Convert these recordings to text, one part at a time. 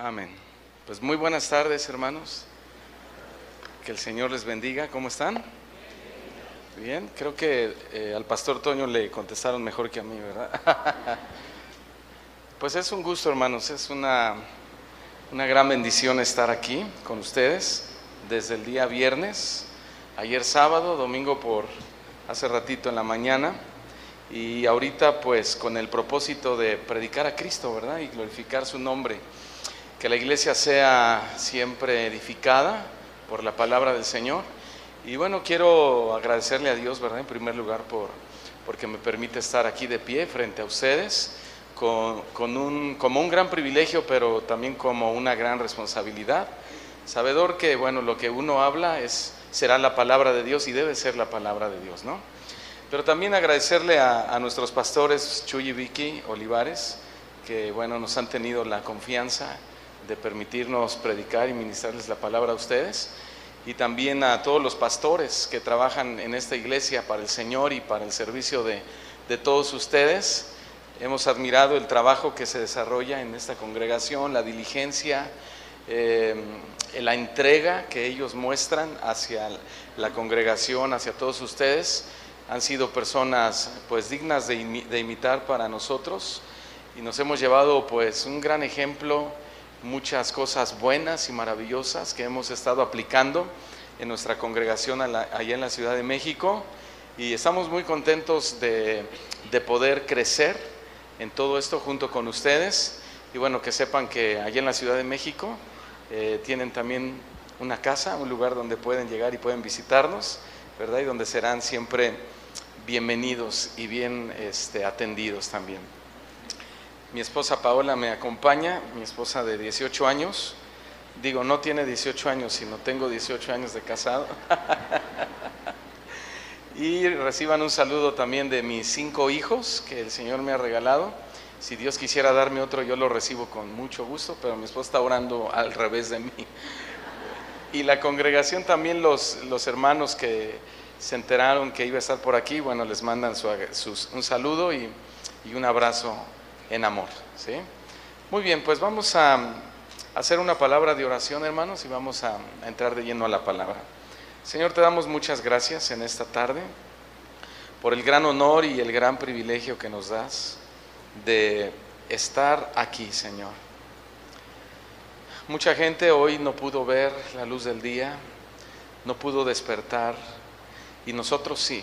Amén. Pues muy buenas tardes, hermanos. Que el Señor les bendiga. ¿Cómo están? Bien. Creo que al pastor Toño le contestaron mejor que a mí, ¿verdad? Pues es un gusto, hermanos. Es una gran bendición estar aquí con ustedes desde el día viernes, ayer sábado, domingo por hace ratito en la mañana, y ahorita pues con el propósito de predicar a Cristo, ¿verdad? Y glorificar su nombre. Que la iglesia sea siempre edificada por la palabra del Señor. Y bueno, quiero agradecerle a Dios, ¿verdad? En primer lugar porque me permite estar aquí de pie frente a ustedes como un gran privilegio, pero también como una gran responsabilidad. Sabedor que, bueno, lo que uno habla será la palabra de Dios y debe ser la palabra de Dios, ¿no? Pero también agradecerle a nuestros pastores Chuy y Vicky Olivares, que, bueno, nos han tenido la confianza de permitirnos predicar y ministrarles la palabra a ustedes, y también a todos los pastores que trabajan en esta iglesia para el Señor y para el servicio de todos ustedes. Hemos admirado el trabajo que se desarrolla en esta congregación, la diligencia, la entrega que ellos muestran hacia la congregación, hacia todos ustedes. Han sido personas pues dignas de imitar para nosotros, y nos hemos llevado pues un gran ejemplo, muchas cosas buenas y maravillosas que hemos estado aplicando en nuestra congregación allá en la Ciudad de México, y estamos muy contentos de poder crecer en todo esto junto con ustedes. Y bueno, que sepan que allá en la Ciudad de México tienen también una casa, un lugar donde pueden llegar y pueden visitarnos, ¿verdad? Y donde serán siempre bienvenidos y bien atendidos también. Mi esposa Paola me acompaña, mi esposa de 18 años. Digo, no tiene 18 años, sino tengo 18 años de casado. Y reciban un saludo también de mis 5 hijos que el Señor me ha regalado. Si Dios quisiera darme otro, yo lo recibo con mucho gusto, pero mi esposa está orando al revés de mí. Y la congregación también, los hermanos que se enteraron que iba a estar por aquí, bueno, les mandan un saludo y un abrazo en amor, ¿sí? Muy bien, pues vamos a hacer una palabra de oración, hermanos, y vamos a entrar de lleno a la palabra. Señor, te damos muchas gracias en esta tarde por el gran honor y el gran privilegio que nos das de estar aquí, Señor. Mucha gente hoy no pudo ver la luz del día, no pudo despertar, y nosotros sí.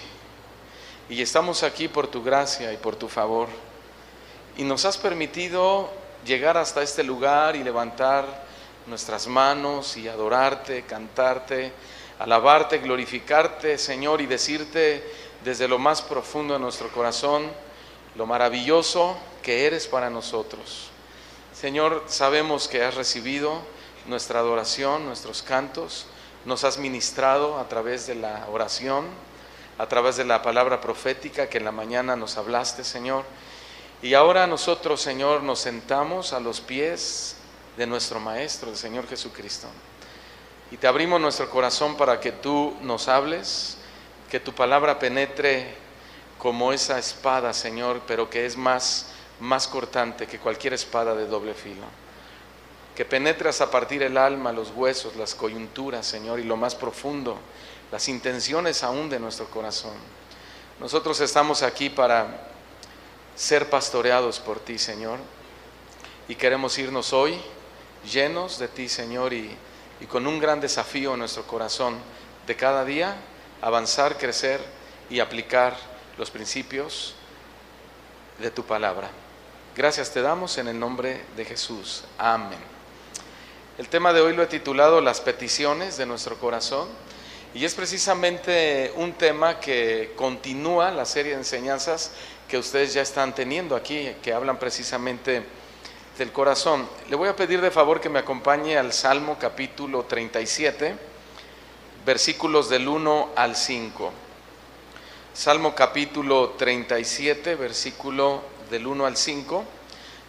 Y estamos aquí por tu gracia y por tu favor. Y nos has permitido llegar hasta este lugar y levantar nuestras manos y adorarte, cantarte, alabarte, glorificarte, Señor, y decirte desde lo más profundo de nuestro corazón lo maravilloso que eres para nosotros. Señor, sabemos que has recibido nuestra adoración, nuestros cantos, nos has ministrado a través de la oración, a través de la palabra profética que en la mañana nos hablaste, Señor. Y ahora nosotros, Señor, nos sentamos a los pies de nuestro Maestro, el Señor Jesucristo. Y te abrimos nuestro corazón para que tú nos hables, que tu palabra penetre como esa espada, Señor, pero que es más cortante que cualquier espada de doble filo. Que penetras a partir el alma, los huesos, las coyunturas, Señor, y lo más profundo, las intenciones aún de nuestro corazón. Nosotros estamos aquí para ser pastoreados por ti, Señor, y queremos irnos hoy llenos de ti, Señor, y con un gran desafío en nuestro corazón de cada día avanzar, crecer y aplicar los principios de tu palabra. Gracias te damos en el nombre de Jesús. Amén. El tema de hoy lo he titulado Las peticiones de nuestro corazón, y es precisamente un tema que continúa la serie de enseñanzas que ustedes ya están teniendo aquí, que hablan precisamente del corazón. Le voy a pedir de favor que me acompañe al Salmo capítulo 37, versículos del 1 al 5. Salmo capítulo 37, versículo del 1 al 5.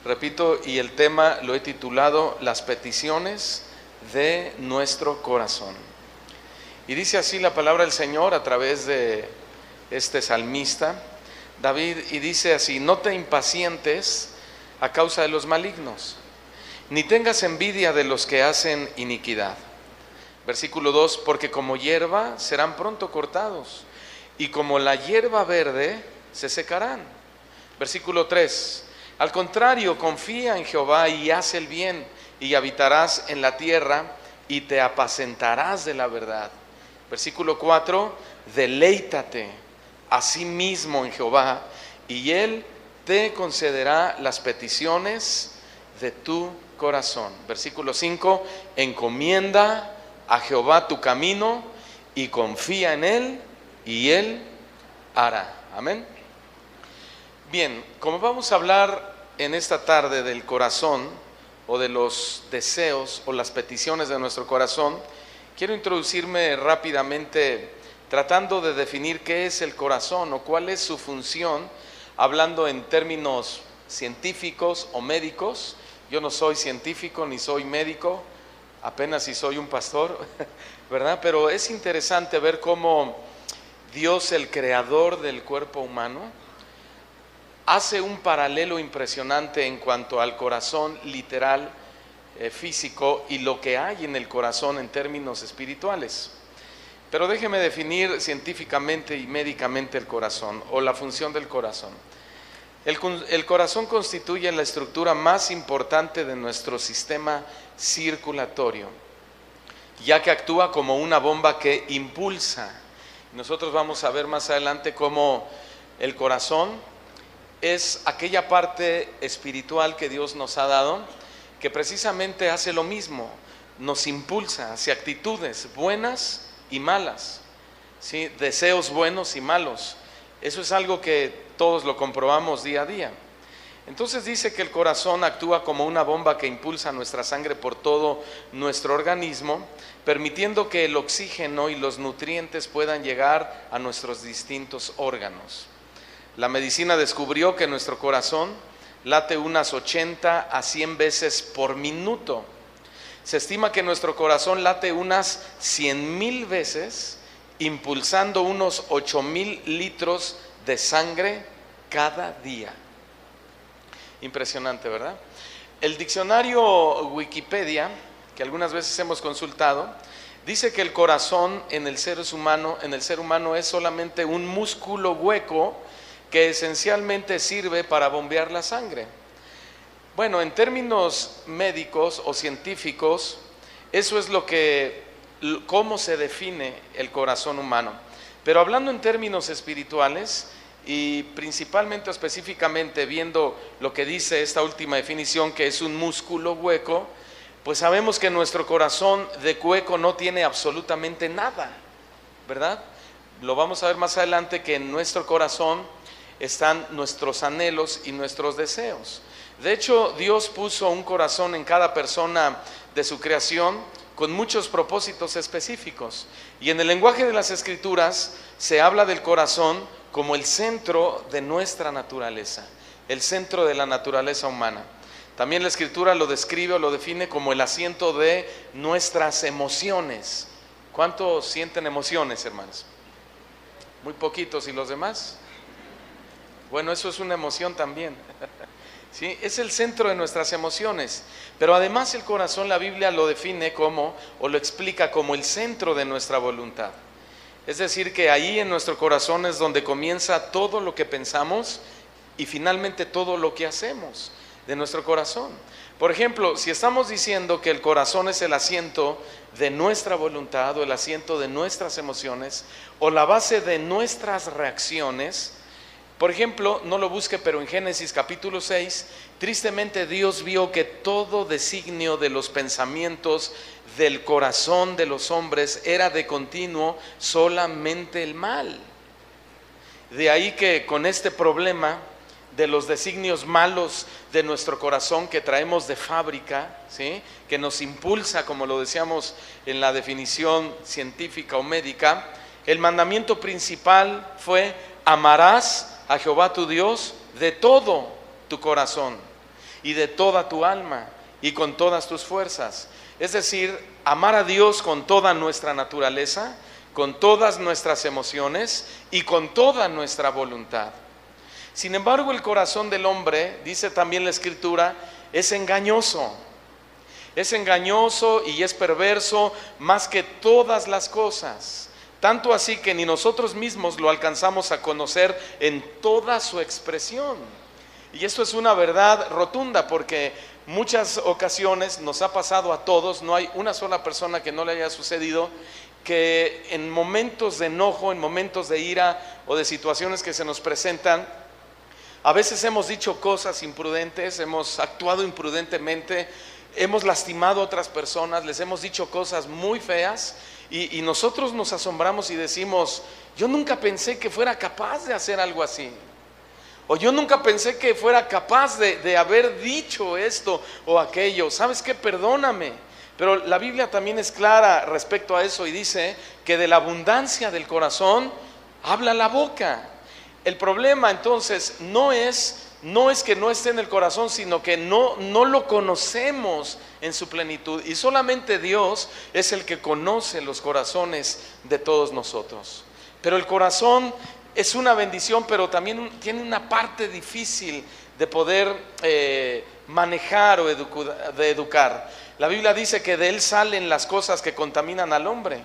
Repito, y el tema lo he titulado Las peticiones de nuestro corazón. Y dice así la palabra del Señor a través de este salmista David, y dice así: no te impacientes a causa de los malignos, ni tengas envidia de los que hacen iniquidad. Versículo 2, porque como hierba serán pronto cortados, y como la hierba verde se secarán. Versículo 3, al contrario, confía en Jehová y haz el bien, y habitarás en la tierra, y te apacentarás de la verdad. Versículo 4, deleítate asimismo en Jehová, y Él te concederá las peticiones de tu corazón. Versículo 5, encomienda a Jehová tu camino y confía en Él, y Él hará. Amén. Bien, como vamos a hablar en esta tarde del corazón, o de los deseos o las peticiones de nuestro corazón, quiero introducirme rápidamente tratando de definir qué es el corazón o cuál es su función, hablando en términos científicos o médicos. Yo no soy científico ni soy médico, apenas si soy un pastor, ¿verdad? Pero es interesante ver cómo Dios, el creador del cuerpo humano, hace un paralelo impresionante en cuanto al corazón literal, físico, y lo que hay en el corazón en términos espirituales. Pero déjeme definir científicamente y médicamente el corazón, o la función del corazón. El corazón constituye la estructura más importante de nuestro sistema circulatorio, ya que actúa como una bomba que impulsa. Nosotros vamos a ver más adelante cómo el corazón es aquella parte espiritual que Dios nos ha dado, que precisamente hace lo mismo, nos impulsa hacia actitudes buenas y malas, ¿sí? Deseos buenos y malos. Eso es algo que todos lo comprobamos día a día. Entonces dice que el corazón actúa como una bomba que impulsa nuestra sangre por todo nuestro organismo, permitiendo que el oxígeno y los nutrientes puedan llegar a nuestros distintos órganos. La medicina descubrió que nuestro corazón late unas 80 a 100 veces por minuto. Se estima que nuestro corazón late unas 100,000 veces, impulsando unos 8,000 litros de sangre cada día. Impresionante, ¿verdad? El diccionario Wikipedia, que algunas veces hemos consultado, dice que el corazón en el ser humano es solamente un músculo hueco que esencialmente sirve para bombear la sangre. Bueno, en términos médicos o científicos, eso es cómo se define el corazón humano. Pero hablando en términos espirituales, y principalmente, específicamente, viendo lo que dice esta última definición, que es un músculo hueco, pues sabemos que nuestro corazón de hueco no tiene absolutamente nada, ¿verdad? Lo vamos a ver más adelante, que en nuestro corazón están nuestros anhelos y nuestros deseos. De hecho, Dios puso un corazón en cada persona de su creación con muchos propósitos específicos. Y en el lenguaje de las Escrituras se habla del corazón como el centro de nuestra naturaleza, el centro de la naturaleza humana. También la Escritura lo describe o lo define como el asiento de nuestras emociones. ¿Cuántos sienten emociones, hermanos? Muy poquitos. ¿Y los demás? Bueno, eso es una emoción también. ¿Sí? Es el centro de nuestras emociones. Pero además el corazón, la Biblia lo define como, o lo explica como el centro de nuestra voluntad. Es decir, que ahí en nuestro corazón es donde comienza todo lo que pensamos y finalmente todo lo que hacemos de nuestro corazón. Por ejemplo, si estamos diciendo que el corazón es el asiento de nuestra voluntad, o el asiento de nuestras emociones, o la base de nuestras reacciones. Por ejemplo, no lo busque, pero en Génesis capítulo 6, tristemente Dios vio que todo designio de los pensamientos del corazón de los hombres era de continuo solamente el mal. De ahí que con este problema de los designios malos de nuestro corazón que traemos de fábrica, ¿sí?, que nos impulsa, como lo decíamos en la definición científica o médica, el mandamiento principal fue: amarás a Jehová tu Dios de todo tu corazón y de toda tu alma y con todas tus fuerzas. Es decir, amar a Dios con toda nuestra naturaleza, con todas nuestras emociones y con toda nuestra voluntad. Sin embargo, el corazón del hombre, dice también la Escritura, es engañoso. es engañoso y es perverso más que todas las cosas, tanto así que ni nosotros mismos lo alcanzamos a conocer en toda su expresión. Y esto es una verdad rotunda, porque muchas ocasiones nos ha pasado a todos, no hay una sola persona que no le haya sucedido, que en momentos de enojo, en momentos de ira o de situaciones que se nos presentan, a veces hemos dicho cosas imprudentes, hemos actuado imprudentemente, hemos lastimado a otras personas, les hemos dicho cosas muy feas, y nosotros nos asombramos y decimos: yo nunca pensé que fuera capaz de hacer algo así, o yo nunca pensé que fuera capaz de haber dicho esto o aquello. ¿Sabes qué? Perdóname. Pero la Biblia también es clara respecto a eso y dice que de la abundancia del corazón habla la boca. El problema entonces no es que no esté en el corazón, sino que no lo conocemos en su plenitud, y solamente Dios es el que conoce los corazones de todos nosotros. Pero el corazón es una bendición, pero también tiene una parte difícil de poder manejar o de educar. La Biblia dice que de él salen las cosas que contaminan al hombre,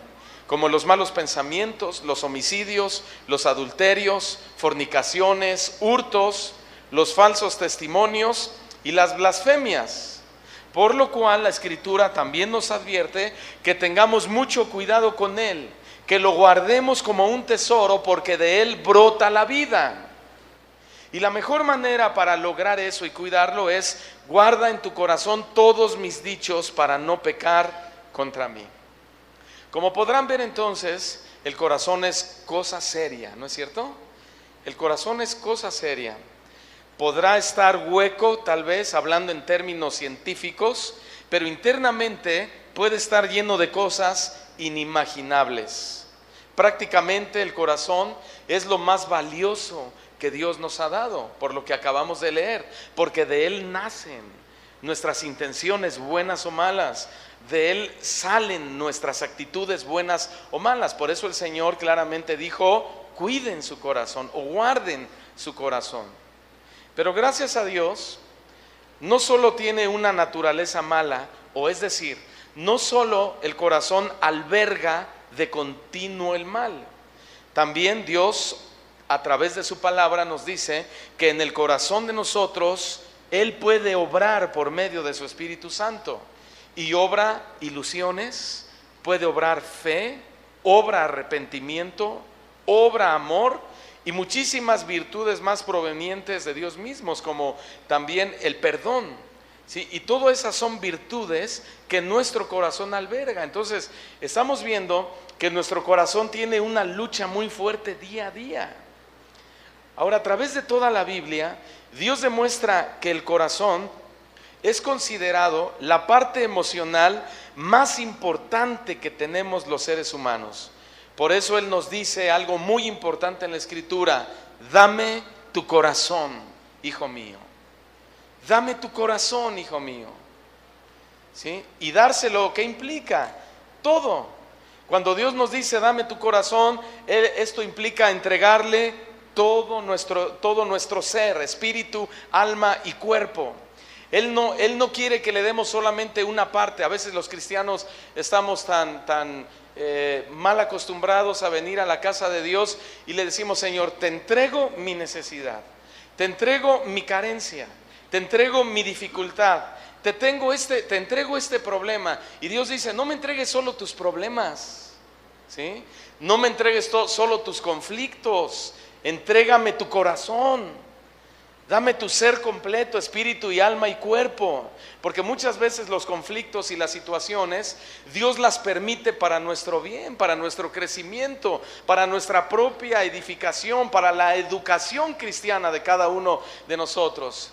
como los malos pensamientos, los homicidios, los adulterios, fornicaciones, hurtos, los falsos testimonios y las blasfemias. Por lo cual la Escritura también nos advierte que tengamos mucho cuidado con él, que lo guardemos como un tesoro, porque de él brota la vida. Y la mejor manera para lograr eso y cuidarlo es: guarda en tu corazón todos mis dichos para no pecar contra mí. Como podrán ver entonces, el corazón es cosa seria, ¿no es cierto? El corazón es cosa seria. Podrá estar hueco, tal vez, hablando en términos científicos, pero internamente puede estar lleno de cosas inimaginables. Prácticamente el corazón es lo más valioso que Dios nos ha dado, por lo que acabamos de leer, porque de él nacen nuestras intenciones buenas o malas, de él salen nuestras actitudes buenas o malas. Por eso el Señor claramente dijo: cuiden su corazón o guarden su corazón. Pero gracias a Dios, no solo tiene una naturaleza mala, o es decir, no solo el corazón alberga de continuo el mal. También Dios, a través de su palabra, nos dice que en el corazón de nosotros Él puede obrar por medio de su Espíritu Santo, y obra ilusiones, puede obrar fe, obra arrepentimiento, obra amor y muchísimas virtudes más provenientes de Dios mismos, como también el perdón, ¿sí? Y todas esas son virtudes que nuestro corazón alberga. Entonces estamos viendo que nuestro corazón tiene una lucha muy fuerte día a día. Ahora, a través de toda la Biblia, Dios demuestra que el corazón es considerado la parte emocional más importante que tenemos los seres humanos. Por eso Él nos dice algo muy importante en la Escritura: dame tu corazón, hijo mío. Dame tu corazón, hijo mío. ¿Sí? Y dárselo, ¿qué implica? Todo. Cuando Dios nos dice dame tu corazón, esto implica entregarle todo nuestro ser, espíritu, alma y cuerpo. Él no quiere que le demos solamente una parte. A veces los cristianos estamos tan mal acostumbrados a venir a la casa de Dios y le decimos: Señor, te entrego mi necesidad, te entrego mi carencia, te entrego mi dificultad, te entrego este problema. Y Dios dice: no me entregues solo tus problemas, ¿sí? No me entregues solo tus conflictos, entrégame tu corazón. Dame tu ser completo, espíritu y alma y cuerpo, porque muchas veces los conflictos y las situaciones Dios las permite para nuestro bien, para nuestro crecimiento, para nuestra propia edificación, para la educación cristiana de cada uno de nosotros.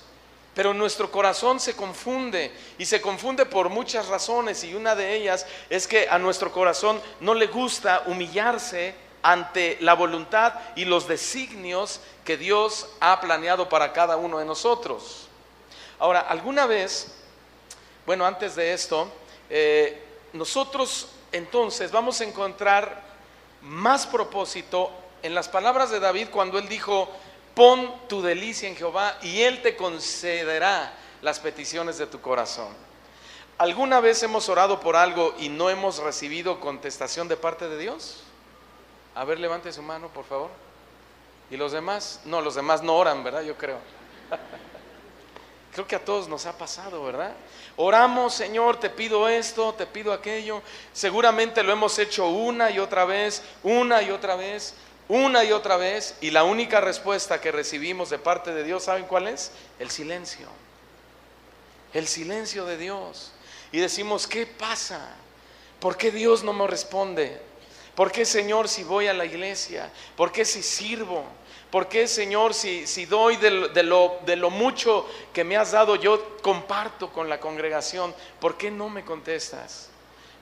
Pero nuestro corazón se confunde, y se confunde por muchas razones, y una de ellas es que a nuestro corazón no le gusta humillarse ante la voluntad y los designios que Dios ha planeado para cada uno de nosotros. Ahora, alguna vez, bueno, antes de esto, nosotros entonces vamos a encontrar más propósito en las palabras de David cuando él dijo: pon tu delicia en Jehová y Él te concederá las peticiones de tu corazón. ¿Alguna vez hemos orado por algo y no hemos recibido contestación de parte de Dios? A ver, levante su mano, por favor. ¿Y los demás? No, los demás no oran, ¿verdad? Yo creo. Creo que a todos nos ha pasado, ¿verdad? Oramos, Señor, te pido esto, te pido aquello. Seguramente lo hemos hecho una y otra vez, una y otra vez, una y otra vez. Y la única respuesta que recibimos de parte de Dios, ¿saben cuál es? El silencio. El silencio de Dios. Y decimos, ¿qué pasa? ¿Por qué Dios no me responde? ¿Por qué, Señor, si voy a la iglesia? ¿Por qué si sirvo? ¿Por qué, Señor, si doy de lo mucho que me has dado, yo comparto con la congregación? ¿Por qué no me contestas?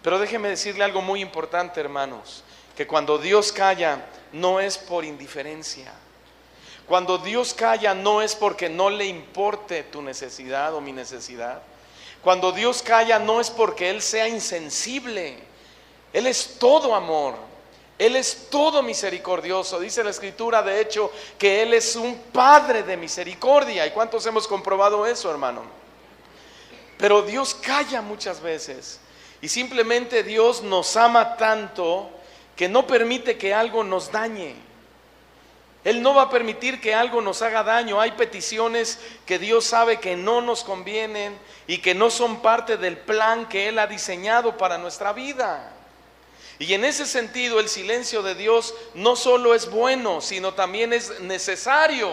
Pero déjeme decirle algo muy importante, hermanos, que cuando Dios calla, no es por indiferencia. Cuando Dios calla, no es porque no le importe tu necesidad o mi necesidad. Cuando Dios calla, no es porque Él sea insensible. Él es todo amor. Él es todo misericordioso. Dice la Escritura, de hecho, que Él es un Padre de misericordia. ¿Y cuántos hemos comprobado eso, hermano? Pero Dios calla muchas veces. Y simplemente Dios nos ama tanto que no permite que algo nos dañe. Él no va a permitir que algo nos haga daño. Hay peticiones que Dios sabe que no nos convienen y que no son parte del plan que Él ha diseñado para nuestra vida. Y en ese sentido el silencio de Dios no solo es bueno, sino también es necesario.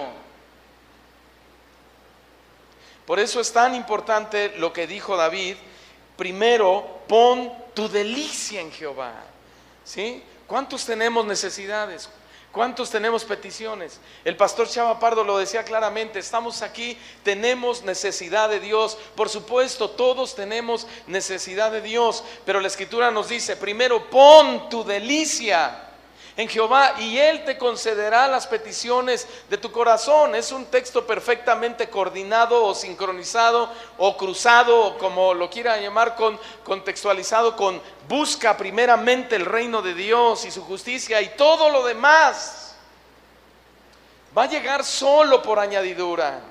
Por eso es tan importante lo que dijo David: primero pon tu delicia en Jehová. ¿Sí? ¿Cuántos tenemos necesidades? ¿Cuántos tenemos peticiones? El pastor Chava Pardo lo decía claramente, estamos aquí, tenemos necesidad de Dios. Por supuesto, todos tenemos necesidad de Dios, pero la Escritura nos dice, primero pon tu delicia en Jehová y Él te concederá las peticiones de tu corazón. Es un texto perfectamente coordinado o sincronizado o cruzado, o como lo quiera llamar, contextualizado con busca primeramente el reino de Dios y su justicia, y todo lo demás va a llegar solo por añadidura.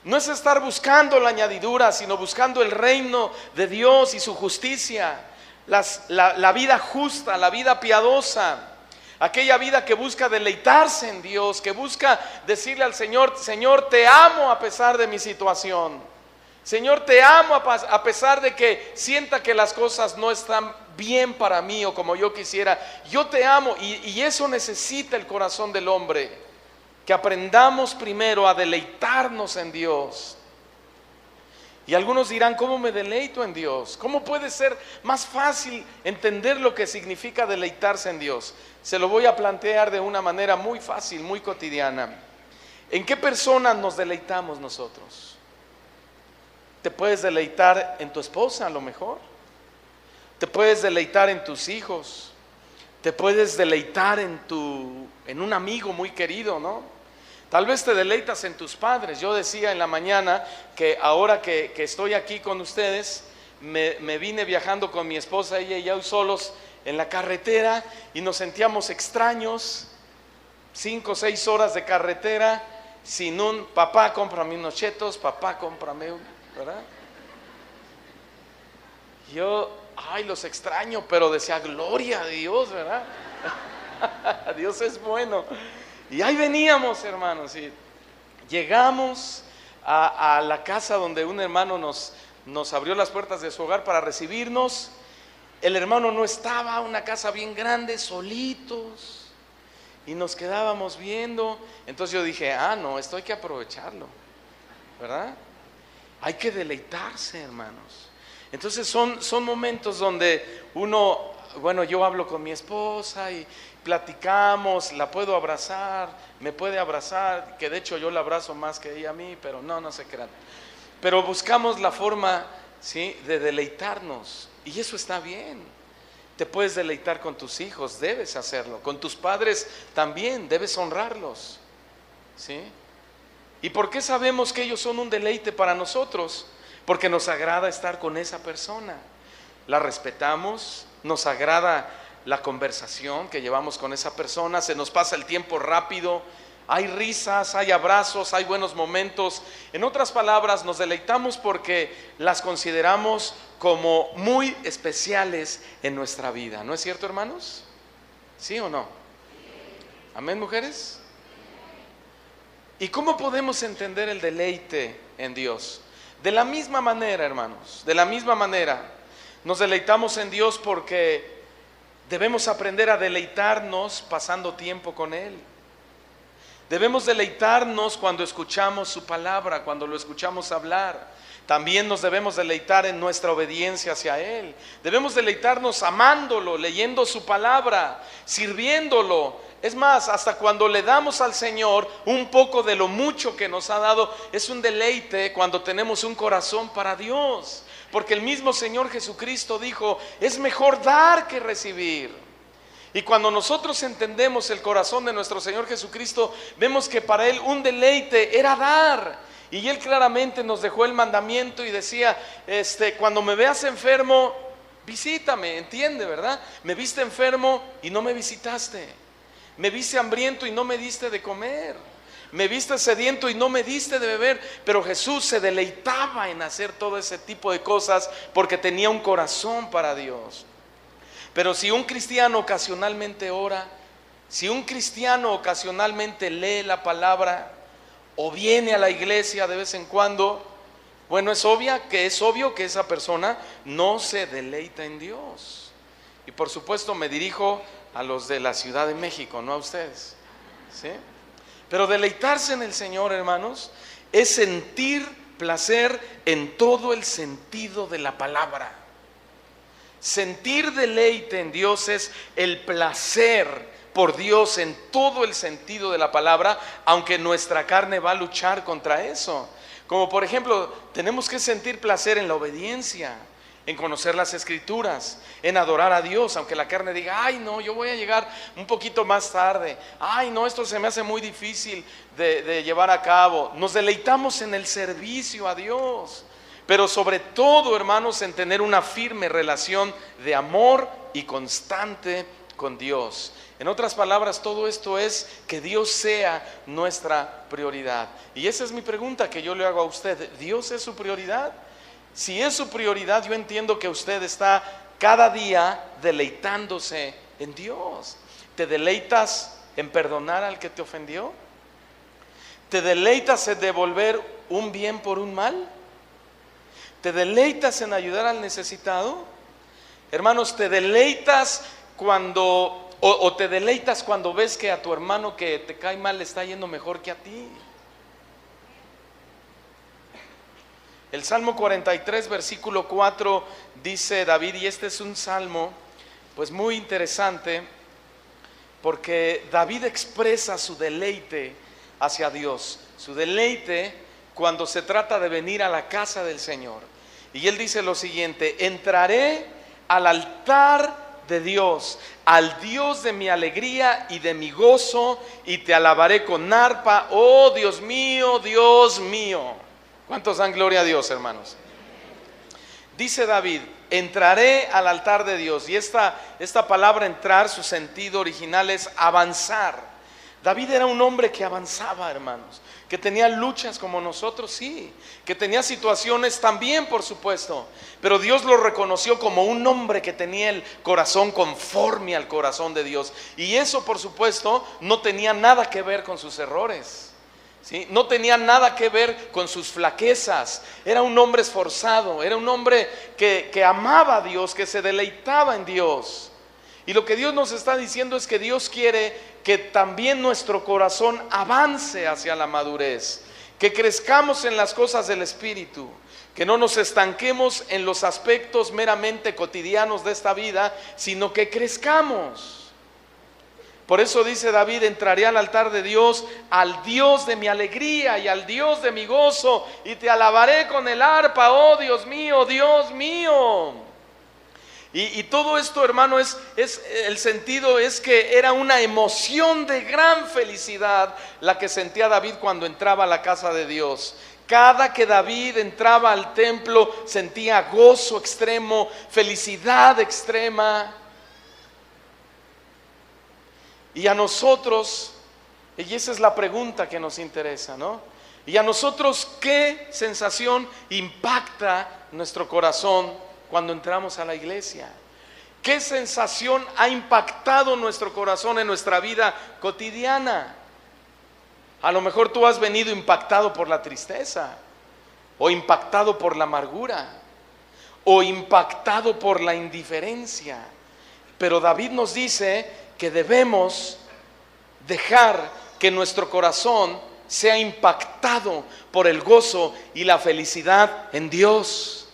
No es estar buscando la añadidura, sino buscando el reino de Dios y su justicia, la vida justa, la vida piadosa. Aquella vida que busca deleitarse en Dios, que busca decirle al Señor, Señor, te amo a pesar de mi situación. Señor, te amo a pesar de que sienta que las cosas no están bien para mí o como yo quisiera. Yo te amo, y eso necesita el corazón del hombre. Que aprendamos primero a deleitarnos en Dios. Y algunos dirán, ¿cómo me deleito en Dios? ¿Cómo puede ser más fácil entender lo que significa deleitarse en Dios? Se lo voy a plantear de una manera muy fácil, muy cotidiana. ¿En qué persona nos deleitamos nosotros? Te puedes deleitar en tu esposa, a lo mejor. Te puedes deleitar en tus hijos. Te puedes deleitar en un amigo muy querido, ¿no? Tal vez te deleitas en tus padres. Yo decía en la mañana que ahora que estoy aquí con ustedes, me vine viajando con mi esposa, ella y yo solos en la carretera, y nos sentíamos extraños. 5 o 6 horas de carretera sin un papá, cómprame unos chetos, papá, cómprame un, ¿verdad? Yo, los extraño, pero decía, gloria a Dios, ¿verdad? Dios es bueno. Y ahí veníamos, hermanos, y llegamos a la casa donde un hermano nos abrió las puertas de su hogar para recibirnos. El hermano no estaba, una casa bien grande, solitos, y nos quedábamos viendo. Entonces yo dije, no, esto hay que aprovecharlo, ¿verdad? Hay que deleitarse, hermanos. Entonces son momentos donde yo hablo con mi esposa y platicamos, la puedo abrazar, me puede abrazar, que de hecho yo la abrazo más que ella a mí, pero no se crean. Pero buscamos la forma, ¿sí?, de deleitarnos, y eso está bien. Te puedes deleitar con tus hijos, debes hacerlo. Con tus padres también, debes honrarlos, ¿sí? ¿Y por qué sabemos que ellos son un deleite para nosotros? Porque nos agrada estar con esa persona, la respetamos, nos agrada la conversación que llevamos con esa persona, se nos pasa el tiempo rápido. hay risas, hay abrazos, hay buenos momentos. En otras palabras, nos deleitamos porque las consideramos como muy especiales en nuestra vida. ¿No es cierto, hermanos? ¿Sí o no? ¿Amén, mujeres? ¿Y cómo podemos entender el deleite en Dios? De la misma manera, hermanos, de la misma manera, nos deleitamos en Dios porque debemos aprender a deleitarnos pasando tiempo con Él. Debemos deleitarnos cuando escuchamos su palabra, cuando lo escuchamos hablar. También nos debemos deleitar en nuestra obediencia hacia Él. Debemos deleitarnos amándolo, leyendo su palabra, sirviéndolo. Es más, hasta cuando le damos al Señor un poco de lo mucho que nos ha dado, es un deleite cuando tenemos un corazón para Dios. Porque el mismo Señor Jesucristo dijo, es mejor dar que recibir. Y cuando nosotros entendemos el corazón de nuestro Señor Jesucristo, vemos que para Él un deleite era dar. Y Él claramente nos dejó el mandamiento y decía, cuando me veas enfermo, visítame, entiende, ¿verdad? Me viste enfermo y no me visitaste. Me viste hambriento y no me diste de comer. Me viste sediento y no me diste de beber. Pero Jesús se deleitaba en hacer todo ese tipo de cosas porque tenía un corazón para Dios. Pero si un cristiano ocasionalmente ora, si un cristiano ocasionalmente lee la palabra o viene a la iglesia de vez en cuando, bueno, es obvio que esa persona no se deleita en Dios. Y por supuesto me dirijo a los de la Ciudad de México, no a ustedes, ¿sí? Pero deleitarse en el Señor, hermanos, es sentir placer en todo el sentido de la palabra. Sentir deleite en Dios es el placer por Dios en todo el sentido de la palabra, aunque nuestra carne va a luchar contra eso. Como por ejemplo, tenemos que sentir placer en la obediencia, en conocer las Escrituras, en adorar a Dios, aunque la carne diga, ay no, yo voy a llegar un poquito más tarde, ay no, esto se me hace muy difícil de llevar a cabo. Nos deleitamos en el servicio a Dios, pero sobre todo, hermanos, en tener una firme relación de amor y constante con Dios. En otras palabras, todo esto es que Dios sea nuestra prioridad. Y esa es mi pregunta que yo le hago a usted. ¿Dios es su prioridad? Si es su prioridad, yo entiendo que usted está cada día deleitándose en Dios. ¿Te deleitas en perdonar al que te ofendió? ¿Te deleitas en devolver un bien por un mal? ¿Te deleitas en ayudar al necesitado? Hermanos, ¿te deleitas cuando te deleitas cuando ves que a tu hermano que te cae mal le está yendo mejor que a ti? El Salmo 43, versículo 4 dice David, y este es un salmo pues muy interesante, porque David expresa su deleite hacia Dios, su deleite cuando se trata de venir a la casa del Señor. Y él dice lo siguiente: entraré al altar de Dios, al Dios de mi alegría y de mi gozo, y te alabaré con arpa, oh Dios mío, Dios mío. ¿Cuántos dan gloria a Dios, hermanos? Dice David, entraré al altar de Dios. Y esta palabra entrar, su sentido original es avanzar. David era un hombre que avanzaba, hermanos, que tenía luchas como nosotros, sí, que tenía situaciones también, por supuesto, pero Dios lo reconoció como un hombre que tenía el corazón conforme al corazón de Dios. Y eso, por supuesto, no tenía nada que ver con sus errores, ¿sí? No tenía nada que ver con sus flaquezas. Era un hombre esforzado, era un hombre que amaba a Dios, que se deleitaba en Dios. Y lo que Dios nos está diciendo es que Dios quiere que también nuestro corazón avance hacia la madurez, que crezcamos en las cosas del Espíritu, que no nos estanquemos en los aspectos meramente cotidianos de esta vida, sino que crezcamos. Por eso dice David, entraré al altar de Dios, al Dios de mi alegría y al Dios de mi gozo, y te alabaré con el arpa, oh Dios mío, Dios mío. Y todo esto, hermano, el sentido es que era una emoción de gran felicidad la que sentía David cuando entraba a la casa de Dios. Cada que David entraba al templo sentía gozo extremo, felicidad extrema. Y a nosotros Y esa es la pregunta que nos interesa, ¿no? Y a nosotros, ¿qué sensación impacta nuestro corazón cuando entramos a la iglesia? ¿Qué sensación ha impactado nuestro corazón en nuestra vida cotidiana? A lo mejor tú has venido impactado por la tristeza, o impactado por la amargura, o impactado por la indiferencia. Pero David nos dice que debemos dejar que nuestro corazón sea impactado por el gozo y la felicidad en Dios.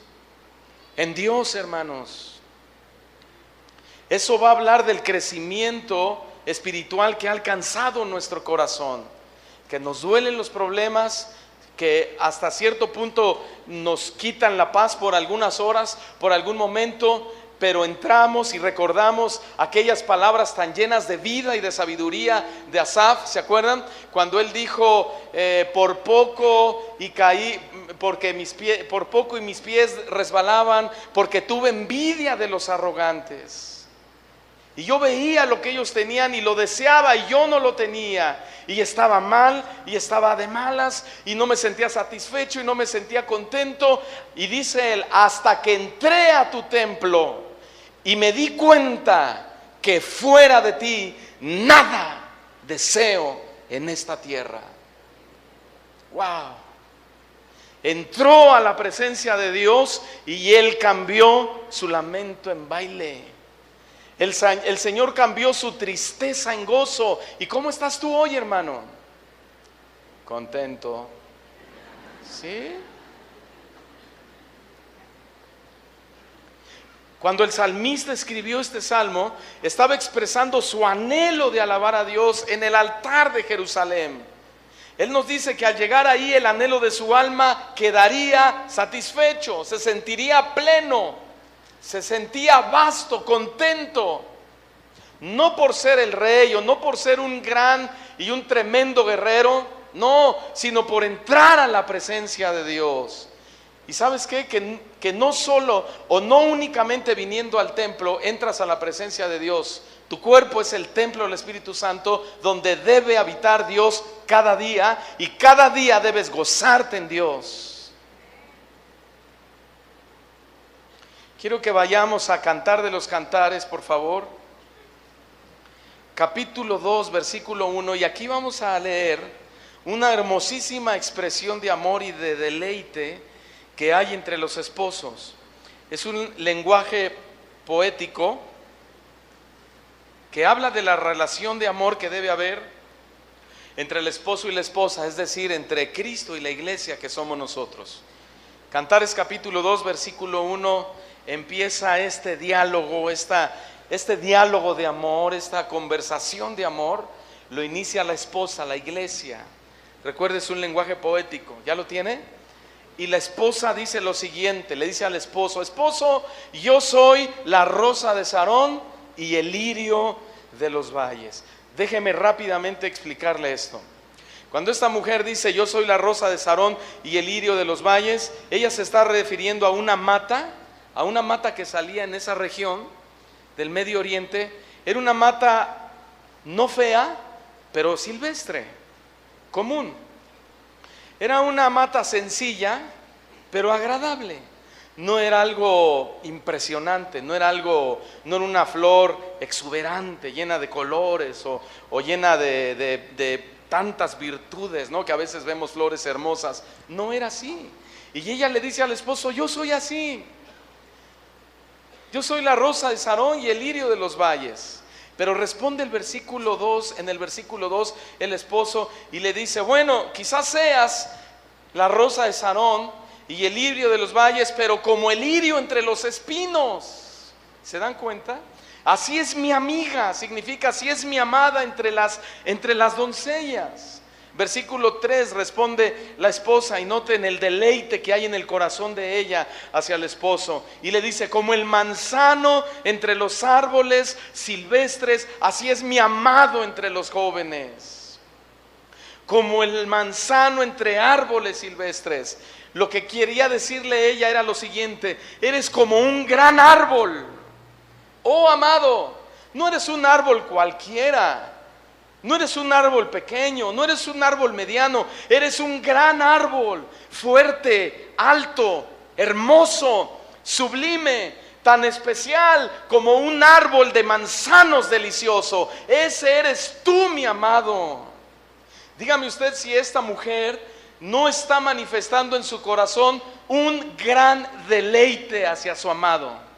En Dios, hermanos. Eso va a hablar del crecimiento espiritual que ha alcanzado nuestro corazón. Que nos duelen los problemas, que hasta cierto punto nos quitan la paz por algunas horas, por algún momento, pero entramos y recordamos aquellas palabras tan llenas de vida y de sabiduría de Asaf. ¿Se acuerdan? Cuando él dijo, por poco y caí, por poco y mis pies resbalaban, porque tuve envidia de los arrogantes. Y yo veía lo que ellos tenían y lo deseaba y yo no lo tenía. Y estaba mal y estaba de malas y no me sentía satisfecho y no me sentía contento. Y dice él, hasta que entré a tu templo y me di cuenta que fuera de ti nada deseo en esta tierra. Wow. Entró a la presencia de Dios y él cambió su lamento en baile. El Señor cambió su tristeza en gozo. ¿Y cómo estás tú hoy, hermano? Contento. ¿Sí? Cuando el salmista escribió este salmo, estaba expresando su anhelo de alabar a Dios en el altar de Jerusalén. Él nos dice que al llegar ahí el anhelo de su alma quedaría satisfecho, se sentiría pleno. Se sentía vasto, contento, no por ser el rey o no por ser un gran y un tremendo guerrero, no, sino por entrar a la presencia de Dios. Y ¿sabes qué? Que no solo o no únicamente viniendo al templo entras a la presencia de Dios. Tu cuerpo es el templo del Espíritu Santo donde debe habitar Dios cada día y cada día debes gozarte en Dios. Quiero que vayamos a Cantar de los Cantares, por favor. Capítulo 2, versículo 1. Y aquí vamos a leer una hermosísima expresión de amor y de deleite que hay entre los esposos. Es un lenguaje poético que habla de la relación de amor que debe haber entre el esposo y la esposa, es decir, entre Cristo y la iglesia que somos nosotros. Cantares capítulo 2, versículo 1. Empieza este diálogo, este diálogo de amor, esta conversación de amor, lo inicia la esposa, la iglesia. Recuerde, es un lenguaje poético, ¿ya lo tiene? Y la esposa dice lo siguiente, le dice al esposo, esposo, yo soy la rosa de Sarón y el lirio de los valles. Déjeme rápidamente explicarle esto. Cuando esta mujer dice, yo soy la rosa de Sarón y el lirio de los valles, ella se está refiriendo a una mata que salía en esa región del Medio Oriente. Era una mata no fea, pero silvestre, común. Era una mata sencilla, pero agradable. No era algo impresionante, no era una flor exuberante, llena de colores o llena de tantas virtudes, ¿no? Que a veces vemos flores hermosas. No era así. Y ella le dice al esposo, yo soy así. Yo soy la rosa de Sarón y el lirio de los valles. Pero responde en el versículo 2, el esposo y le dice, bueno, quizás seas la rosa de Sarón y el lirio de los valles, pero como el lirio entre los espinos. ¿Se dan cuenta? Así es mi amiga, significa así es mi amada entre las doncellas. Versículo 3 responde la esposa y noten el deleite que hay en el corazón de ella hacia el esposo. Y le dice, como el manzano entre los árboles silvestres, así es mi amado entre los jóvenes. Como el manzano entre árboles silvestres. Lo que quería decirle ella era lo siguiente, eres como un gran árbol. Oh amado, no eres un árbol cualquiera. No eres un árbol pequeño, no eres un árbol mediano, eres un gran árbol, fuerte, alto, hermoso, sublime, tan especial como un árbol de manzanos delicioso. Ese eres tú, mi amado. Dígame usted si esta mujer no está manifestando en su corazón un gran deleite hacia su amado.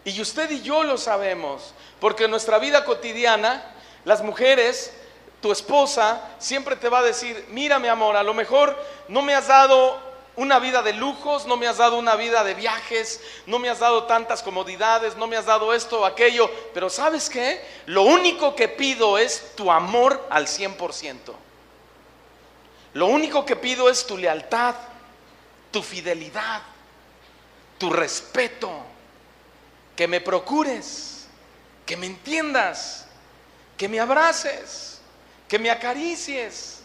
Y usted y yo lo sabemos, porque en nuestra vida cotidiana, las mujeres, tu esposa, siempre te va a decir: mira, mi amor, a lo mejor no me has dado una vida de lujos, no me has dado una vida de viajes, no me has dado tantas comodidades, no me has dado esto o aquello, pero ¿sabes qué? Lo único que pido es tu amor al 100%. Lo único que pido es tu lealtad, tu fidelidad, tu respeto, que me procures, que me entiendas, que me abraces, que me acaricies,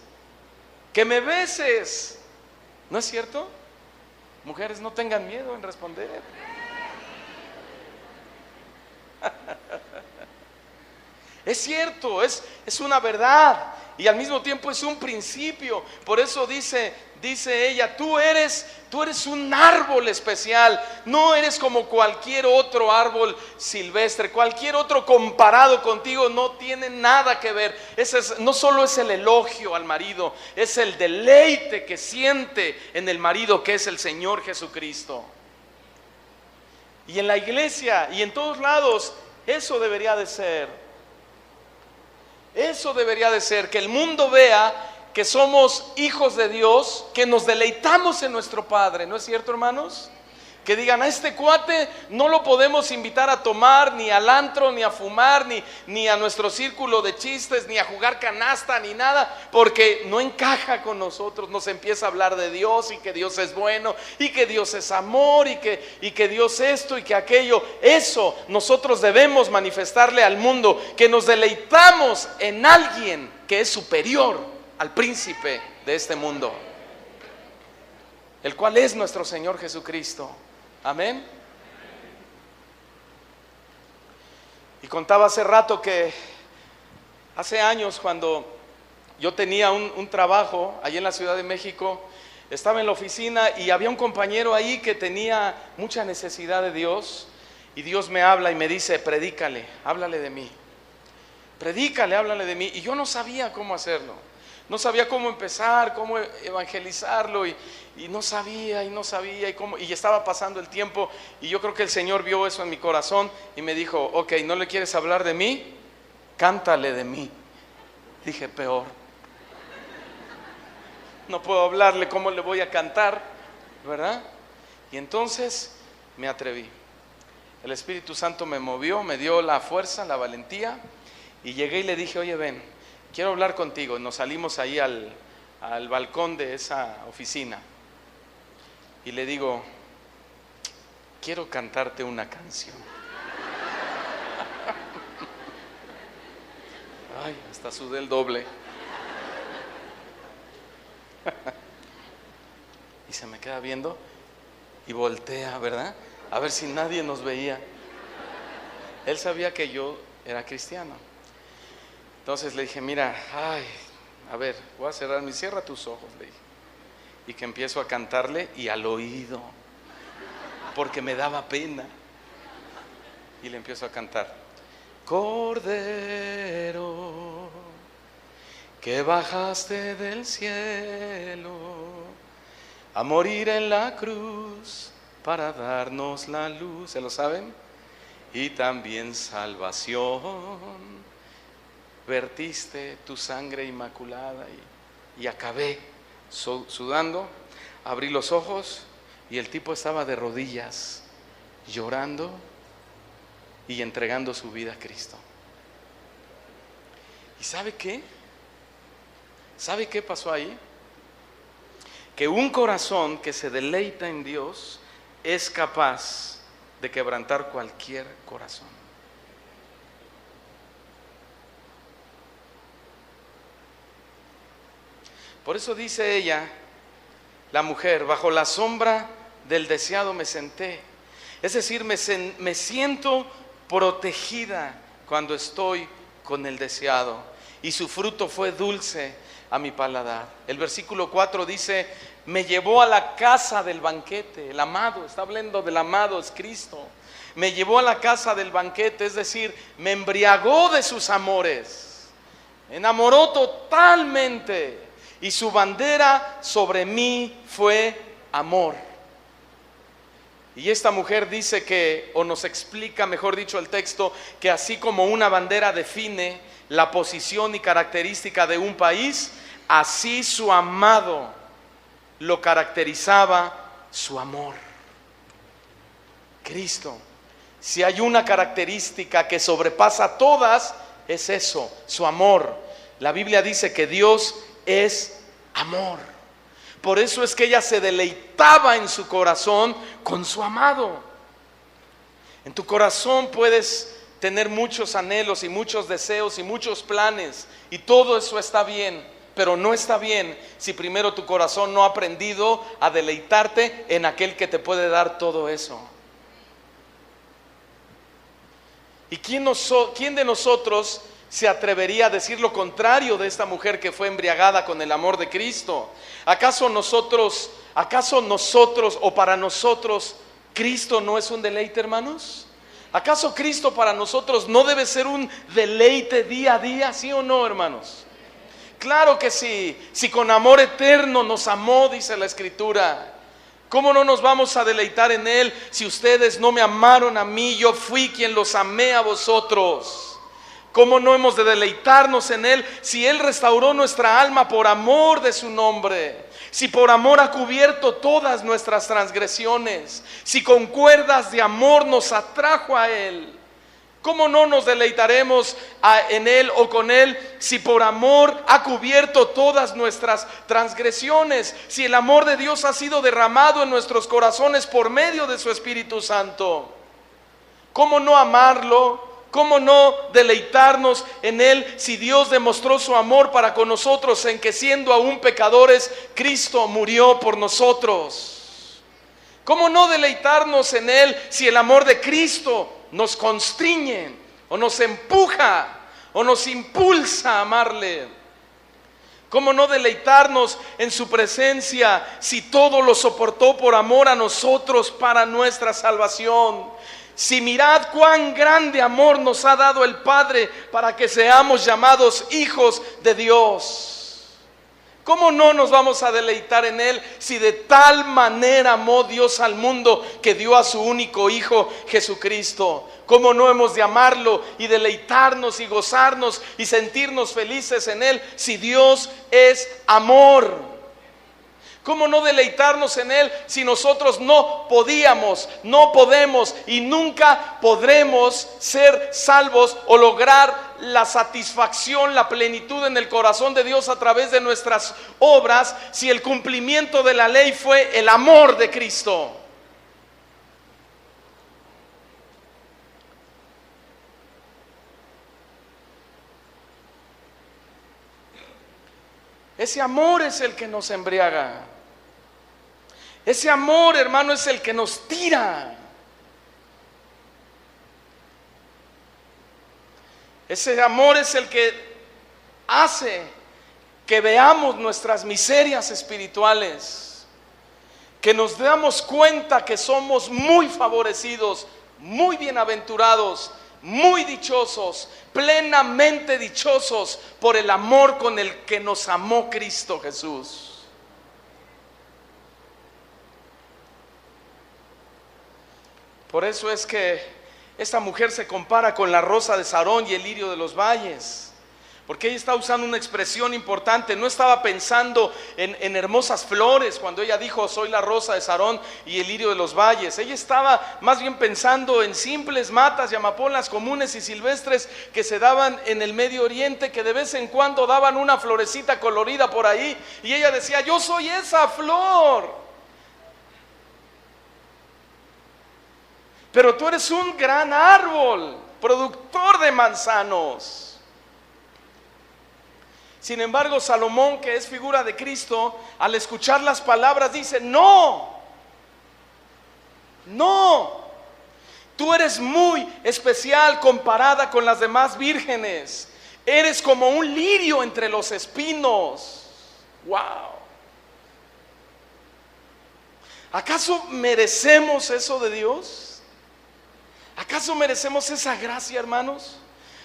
que me beses. ¿No es cierto? Mujeres, no tengan miedo en responder. Es cierto, es una verdad y al mismo tiempo es un principio. Por eso dice ella: tú eres un árbol especial. No eres como cualquier otro árbol silvestre. Cualquier otro comparado contigo no tiene nada que ver. No solo es el elogio al marido, es el deleite que siente en el marido, que es el Señor Jesucristo. Y en la iglesia y en todos lados eso debería de ser. Eso debería de ser, que el mundo vea que somos hijos de Dios, que nos deleitamos en nuestro Padre. ¿No es cierto, hermanos? Que digan: a este cuate no lo podemos invitar a tomar, ni al antro, ni a fumar, ni a nuestro círculo de chistes, ni a jugar canasta, ni nada, porque no encaja con nosotros. Nos empieza a hablar de Dios y que Dios es bueno, y que Dios es amor, y que Dios esto y que aquello. Eso nosotros debemos manifestarle al mundo, que nos deleitamos en alguien que es superior al príncipe de este mundo, el cual es nuestro Señor Jesucristo. Amén. Y contaba hace rato que hace años, cuando yo tenía un trabajo allí en la Ciudad de México, estaba en la oficina y había un compañero ahí que tenía mucha necesidad de Dios, y Dios me habla y me dice: predícale, háblale de mí, predícale, háblale de mí. Y yo no sabía cómo hacerlo, no sabía cómo empezar, cómo evangelizarlo, y no sabía y estaba pasando el tiempo, y yo creo que el Señor vio eso en mi corazón y me dijo: ok, ¿no le quieres hablar de mí? Cántale de mí. Dije: peor, no puedo hablarle, ¿cómo le voy a cantar? ¿Verdad? Y entonces me atreví. El Espíritu Santo me movió, me dio la fuerza, la valentía, y llegué y le dije: oye, ven, quiero hablar contigo. Nos salimos ahí al balcón de esa oficina y le digo: quiero cantarte una canción. Ay, hasta sudé el doble. Y se me queda viendo y voltea, ¿verdad? A ver si nadie nos veía. Él sabía que yo era cristiano. Entonces le dije: mira, a ver, voy a cerrar cierra tus ojos, le dije. Y que empiezo a cantarle, y al oído, porque me daba pena. Y le empiezo a cantar: Cordero, que bajaste del cielo a morir en la cruz para darnos la luz. ¿Se lo saben? Y también salvación. Vertiste tu sangre inmaculada. Y acabé sudando. Abrí los ojos y el tipo estaba de rodillas, llorando y entregando su vida a Cristo. ¿Y sabe qué? ¿Sabe qué pasó ahí? Que un corazón que se deleita en Dios es capaz de quebrantar cualquier corazón. Por eso dice ella, la mujer: bajo la sombra del deseado me senté. Es decir, me siento protegida cuando estoy con el deseado, y su fruto fue dulce a mi paladar. El versículo 4 dice: me llevó a la casa del banquete. El amado, está hablando del amado, es Cristo. Me llevó a la casa del banquete, es decir, me embriagó de sus amores, me enamoró totalmente, y su bandera sobre mí fue amor. Y esta mujer dice que, o nos explica, mejor dicho, el texto, que así como una bandera define la posición y característica de un país, así su amado lo caracterizaba su amor. Cristo, si hay una característica que sobrepasa todas, es eso, su amor. La Biblia dice que Dios es amor. Por eso es que ella se deleitaba en su corazón con su amado. En tu corazón puedes tener muchos anhelos y muchos deseos y muchos planes, y todo eso está bien, pero no está bien si primero tu corazón no ha aprendido a deleitarte en aquel que te puede dar todo eso. ¿Y quién de nosotros se atrevería a decir lo contrario de esta mujer que fue embriagada con el amor de Cristo? ¿Acaso nosotros o para nosotros Cristo no es un deleite, hermanos? ¿Acaso Cristo para nosotros no debe ser un deleite día a día, sí o no, hermanos? Claro que sí, si con amor eterno nos amó, dice la Escritura. ¿Cómo no nos vamos a deleitar en Él si ustedes no me amaron a mí? Yo fui quien los amé a vosotros. ¿Cómo no hemos de deleitarnos en Él si Él restauró nuestra alma por amor de su nombre? Si por amor ha cubierto todas nuestras transgresiones, si con cuerdas de amor nos atrajo a Él, ¿cómo no nos deleitaremos en Él o con Él si por amor ha cubierto todas nuestras transgresiones? Si el amor de Dios ha sido derramado en nuestros corazones por medio de su Espíritu Santo, ¿cómo no amarlo? ¿Cómo no deleitarnos en Él si Dios demostró su amor para con nosotros en que siendo aún pecadores, Cristo murió por nosotros? ¿Cómo no deleitarnos en Él si el amor de Cristo nos constriñe o nos empuja o nos impulsa a amarle? ¿Cómo no deleitarnos en su presencia si todo lo soportó por amor a nosotros para nuestra salvación? Si mirad cuán grande amor nos ha dado el Padre para que seamos llamados hijos de Dios. ¿Cómo no nos vamos a deleitar en Él si de tal manera amó Dios al mundo que dio a su único Hijo Jesucristo? ¿Cómo no hemos de amarlo y deleitarnos y gozarnos y sentirnos felices en Él si Dios es amor? ¿Cómo no deleitarnos en Él si nosotros no podíamos, no podemos y nunca podremos ser salvos o lograr la satisfacción, la plenitud en el corazón de Dios a través de nuestras obras si el cumplimiento de la ley fue el amor de Cristo? Ese amor es el que nos embriaga. Ese amor, hermano, es el que nos tira. Ese amor es el que hace que veamos nuestras miserias espirituales, que nos damos cuenta que somos muy favorecidos, muy bienaventurados, muy dichosos, plenamente dichosos por el amor con el que nos amó Cristo Jesús. Por eso es que esta mujer se compara con la rosa de Sarón y el lirio de los valles, porque ella está usando una expresión importante. No estaba pensando en hermosas flores cuando ella dijo soy la rosa de Sarón y el lirio de los valles. Ella estaba más bien pensando en simples matas y amapolas comunes y silvestres que se daban en el Medio Oriente, que de vez en cuando daban una florecita colorida por ahí, y ella decía yo soy esa flor. Pero tú eres un gran árbol, productor de manzanos. Sin embargo, Salomón, que es figura de Cristo, al escuchar las palabras dice, no, tú eres muy especial comparada con las demás vírgenes. Eres como un lirio entre los espinos. ¡Wow! ¿Acaso merecemos eso de Dios? ¿Acaso merecemos esa gracia, hermanos?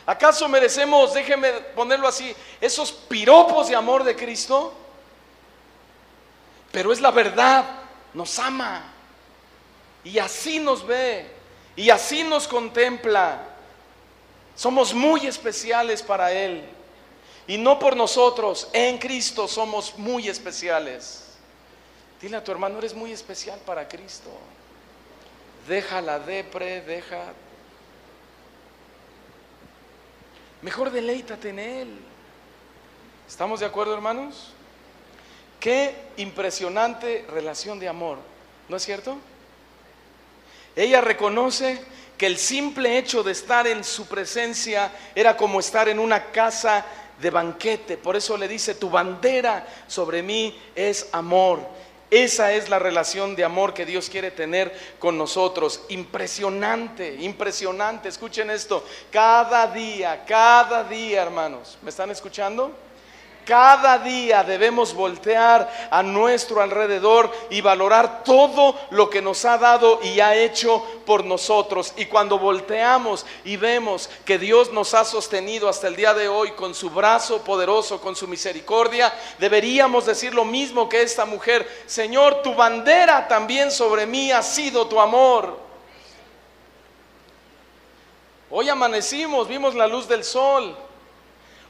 ¿Acaso merecemos, déjenme ponerlo así, esos piropos de amor de Cristo? Pero es la verdad, nos ama y así nos ve y así nos contempla. Somos muy especiales para Él y no por nosotros, en Cristo somos muy especiales. Dile a tu hermano, eres muy especial para Cristo. Deja la depre, mejor deleítate en Él. ¿Estamos de acuerdo, hermanos? Qué impresionante relación de amor, ¿no es cierto? Ella reconoce que el simple hecho de estar en su presencia era como estar en una casa de banquete. Por eso le dice, tu bandera sobre mí es amor. Esa es la relación de amor que Dios quiere tener con nosotros. Impresionante, impresionante. Escuchen esto. Cada día, hermanos, ¿me están escuchando? Cada día debemos voltear a nuestro alrededor y valorar todo lo que nos ha dado y ha hecho por nosotros. Y cuando volteamos y vemos que Dios nos ha sostenido hasta el día de hoy con su brazo poderoso, con su misericordia, deberíamos decir lo mismo que esta mujer: Señor, tu bandera también sobre mí ha sido tu amor. Hoy amanecimos, vimos la luz del sol.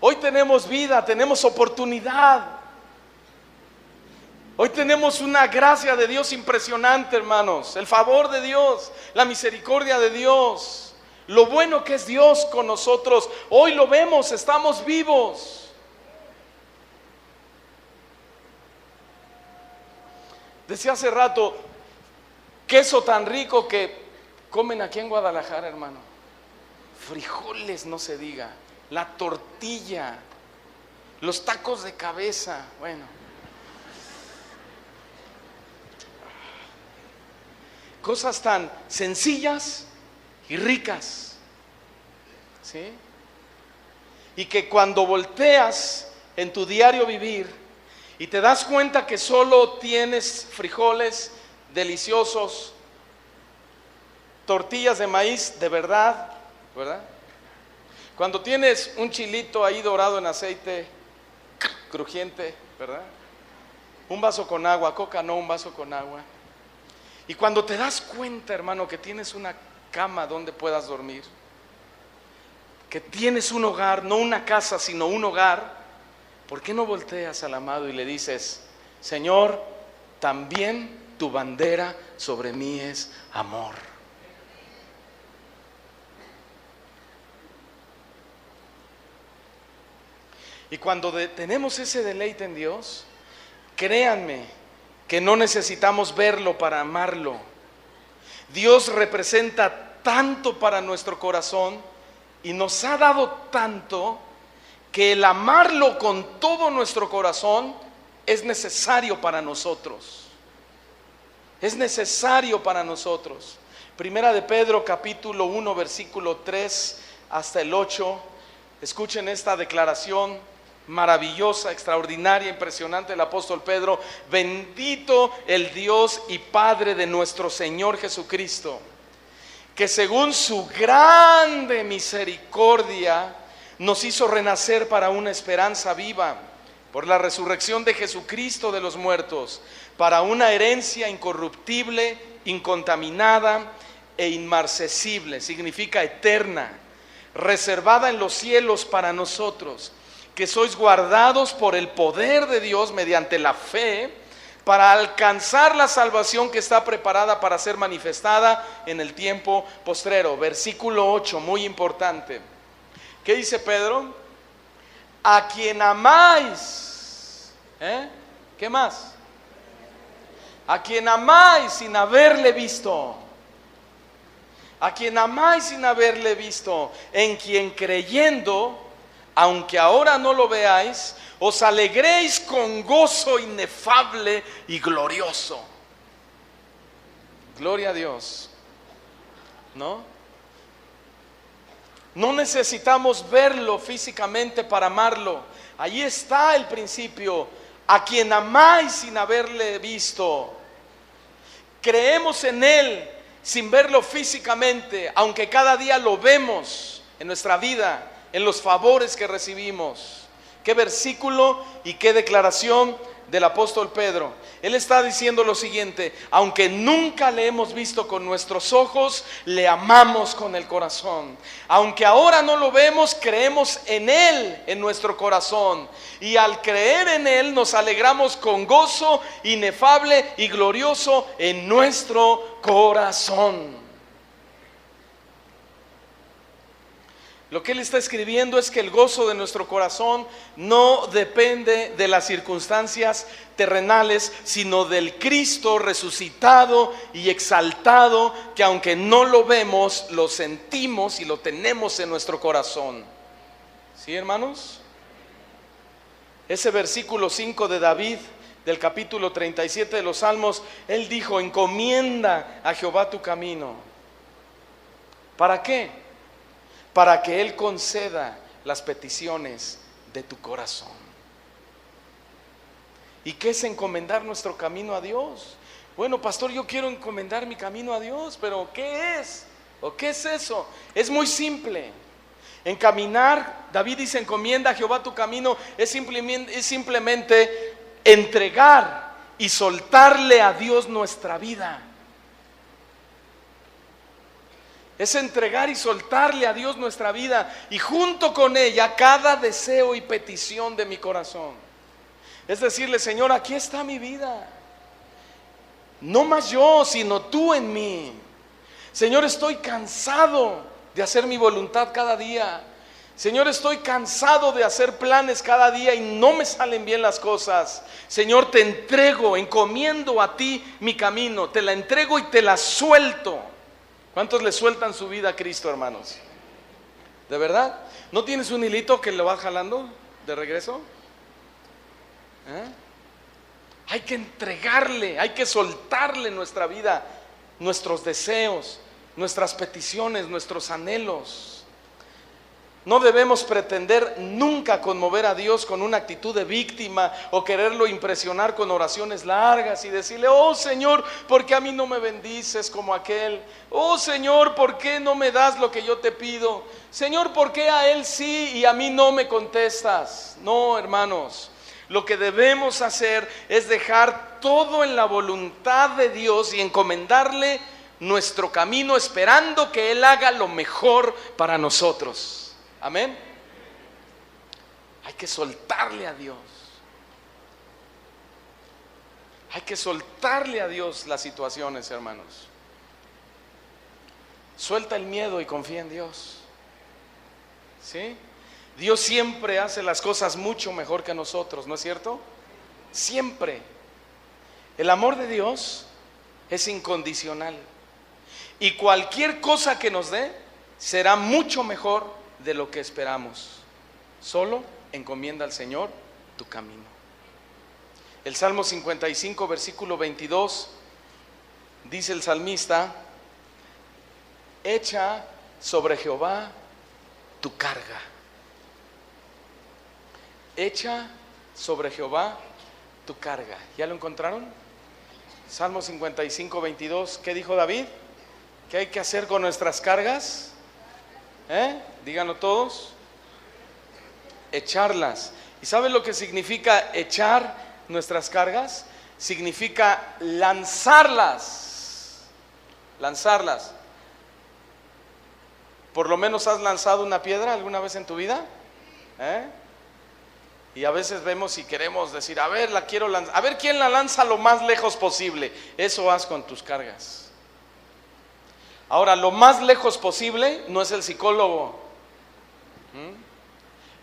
Hoy tenemos vida, tenemos oportunidad. Hoy tenemos una gracia de Dios impresionante, hermanos. El favor de Dios, la misericordia de Dios, lo bueno que es Dios con nosotros. Hoy lo vemos, estamos vivos. Decía hace rato, queso tan rico que comen aquí en Guadalajara, hermano. Frijoles, no se diga. La tortilla, los tacos de cabeza, bueno. Cosas tan sencillas y ricas, ¿sí? Y que cuando volteas en tu diario vivir y te das cuenta que solo tienes frijoles deliciosos, tortillas de maíz de verdad, ¿verdad? Cuando tienes un chilito ahí dorado en aceite, crujiente, ¿verdad? Un vaso con agua, coca no, un vaso con agua. Y cuando te das cuenta, hermano, que tienes una cama donde puedas dormir, que tienes un hogar, no una casa, sino un hogar, ¿por qué no volteas al amado y le dices: Señor, también tu bandera sobre mí es amor? Y cuando tenemos ese deleite en Dios, créanme que no necesitamos verlo para amarlo. Dios representa tanto para nuestro corazón y nos ha dado tanto que el amarlo con todo nuestro corazón es necesario para nosotros. Es necesario para nosotros. Primera de Pedro capítulo 1 versículo 3 hasta el 8. Escuchen esta declaración maravillosa, extraordinaria, impresionante del apóstol Pedro. Bendito el Dios y Padre de nuestro Señor Jesucristo, que según su grande misericordia nos hizo renacer para una esperanza viva por la resurrección de Jesucristo de los muertos, para una herencia incorruptible, incontaminada e inmarcesible, significa eterna, reservada en los cielos para nosotros, que sois guardados por el poder de Dios mediante la fe, para alcanzar la salvación que está preparada para ser manifestada en el tiempo postrero. Versículo 8, muy importante. ¿Qué dice Pedro? A quien amáis. ¿Qué más? A quien amáis sin haberle visto. A quien amáis sin haberle visto, en quien creyendo, aunque ahora no lo veáis, os alegréis con gozo inefable y glorioso. Gloria a Dios, ¿no? No necesitamos verlo físicamente para amarlo. Ahí está el principio. A quien amáis sin haberle visto. Creemos en Él sin verlo físicamente, aunque cada día lo vemos en nuestra vida, en los favores que recibimos. Qué versículo y qué declaración del apóstol Pedro. Él está diciendo lo siguiente: aunque nunca le hemos visto con nuestros ojos, le amamos con el corazón. Aunque ahora no lo vemos, creemos en Él en nuestro corazón. Y al creer en Él nos alegramos con gozo inefable y glorioso en nuestro corazón. Lo que él está escribiendo es que el gozo de nuestro corazón no depende de las circunstancias terrenales, sino del Cristo resucitado y exaltado, que aunque no lo vemos, lo sentimos y lo tenemos en nuestro corazón. ¿Sí, hermanos? Ese versículo 5 de David, del capítulo 37 de los Salmos, él dijo: encomienda a Jehová tu camino. ¿Para qué? Para que Él conceda las peticiones de tu corazón. ¿Y qué es encomendar nuestro camino a Dios? Bueno, pastor, yo quiero encomendar mi camino a Dios, pero ¿qué es? ¿O qué es eso? Es muy simple. Encaminar, David dice: encomienda a Jehová tu camino, es simplemente entregar y soltarle a Dios nuestra vida. Es entregar y soltarle a Dios nuestra vida, y junto con ella cada deseo y petición de mi corazón. Es decirle: Señor, aquí está mi vida. No más yo, sino tú en mí. Señor, estoy cansado de hacer mi voluntad cada día. Señor, estoy cansado de hacer planes cada día y no me salen bien las cosas. Señor, te entrego, encomiendo a ti mi camino. Te la entrego y te la suelto. ¿Cuántos le sueltan su vida a Cristo, hermanos? ¿De verdad? ¿No tienes un hilito que lo vas jalando de regreso? Hay que entregarle, hay que soltarle nuestra vida, nuestros deseos, nuestras peticiones, nuestros anhelos. No debemos pretender nunca conmover a Dios con una actitud de víctima o quererlo impresionar con oraciones largas y decirle: oh Señor, ¿por qué a mí no me bendices como aquel? Oh Señor, ¿por qué no me das lo que yo te pido? Señor, ¿por qué a él sí y a mí no me contestas? No, hermanos, lo que debemos hacer es dejar todo en la voluntad de Dios y encomendarle nuestro camino, esperando que Él haga lo mejor para nosotros. Amén. Hay que soltarle a Dios. Hay que soltarle a Dios las situaciones, hermanos. Suelta el miedo y confía en Dios. ¿Sí? Dios siempre hace las cosas mucho mejor que nosotros, ¿no es cierto? Siempre. El amor de Dios es incondicional. Y cualquier cosa que nos dé será mucho mejor de lo que esperamos. Solo encomienda al Señor tu camino. El Salmo 55, versículo 22, dice el salmista: echa sobre Jehová tu carga. Echa sobre Jehová tu carga. ¿Ya lo encontraron? Salmo 55, 22. ¿Qué dijo David? ¿Qué hay que hacer con nuestras cargas? Díganlo todos. Echarlas. ¿Y saben lo que significa echar nuestras cargas? Significa lanzarlas. Lanzarlas. ¿Por lo menos has lanzado una piedra alguna vez en tu vida? Y a veces vemos y queremos decir: a ver, la quiero lanzar. A ver quién la lanza lo más lejos posible. Eso haz con tus cargas. Ahora, lo más lejos posible no es el psicólogo.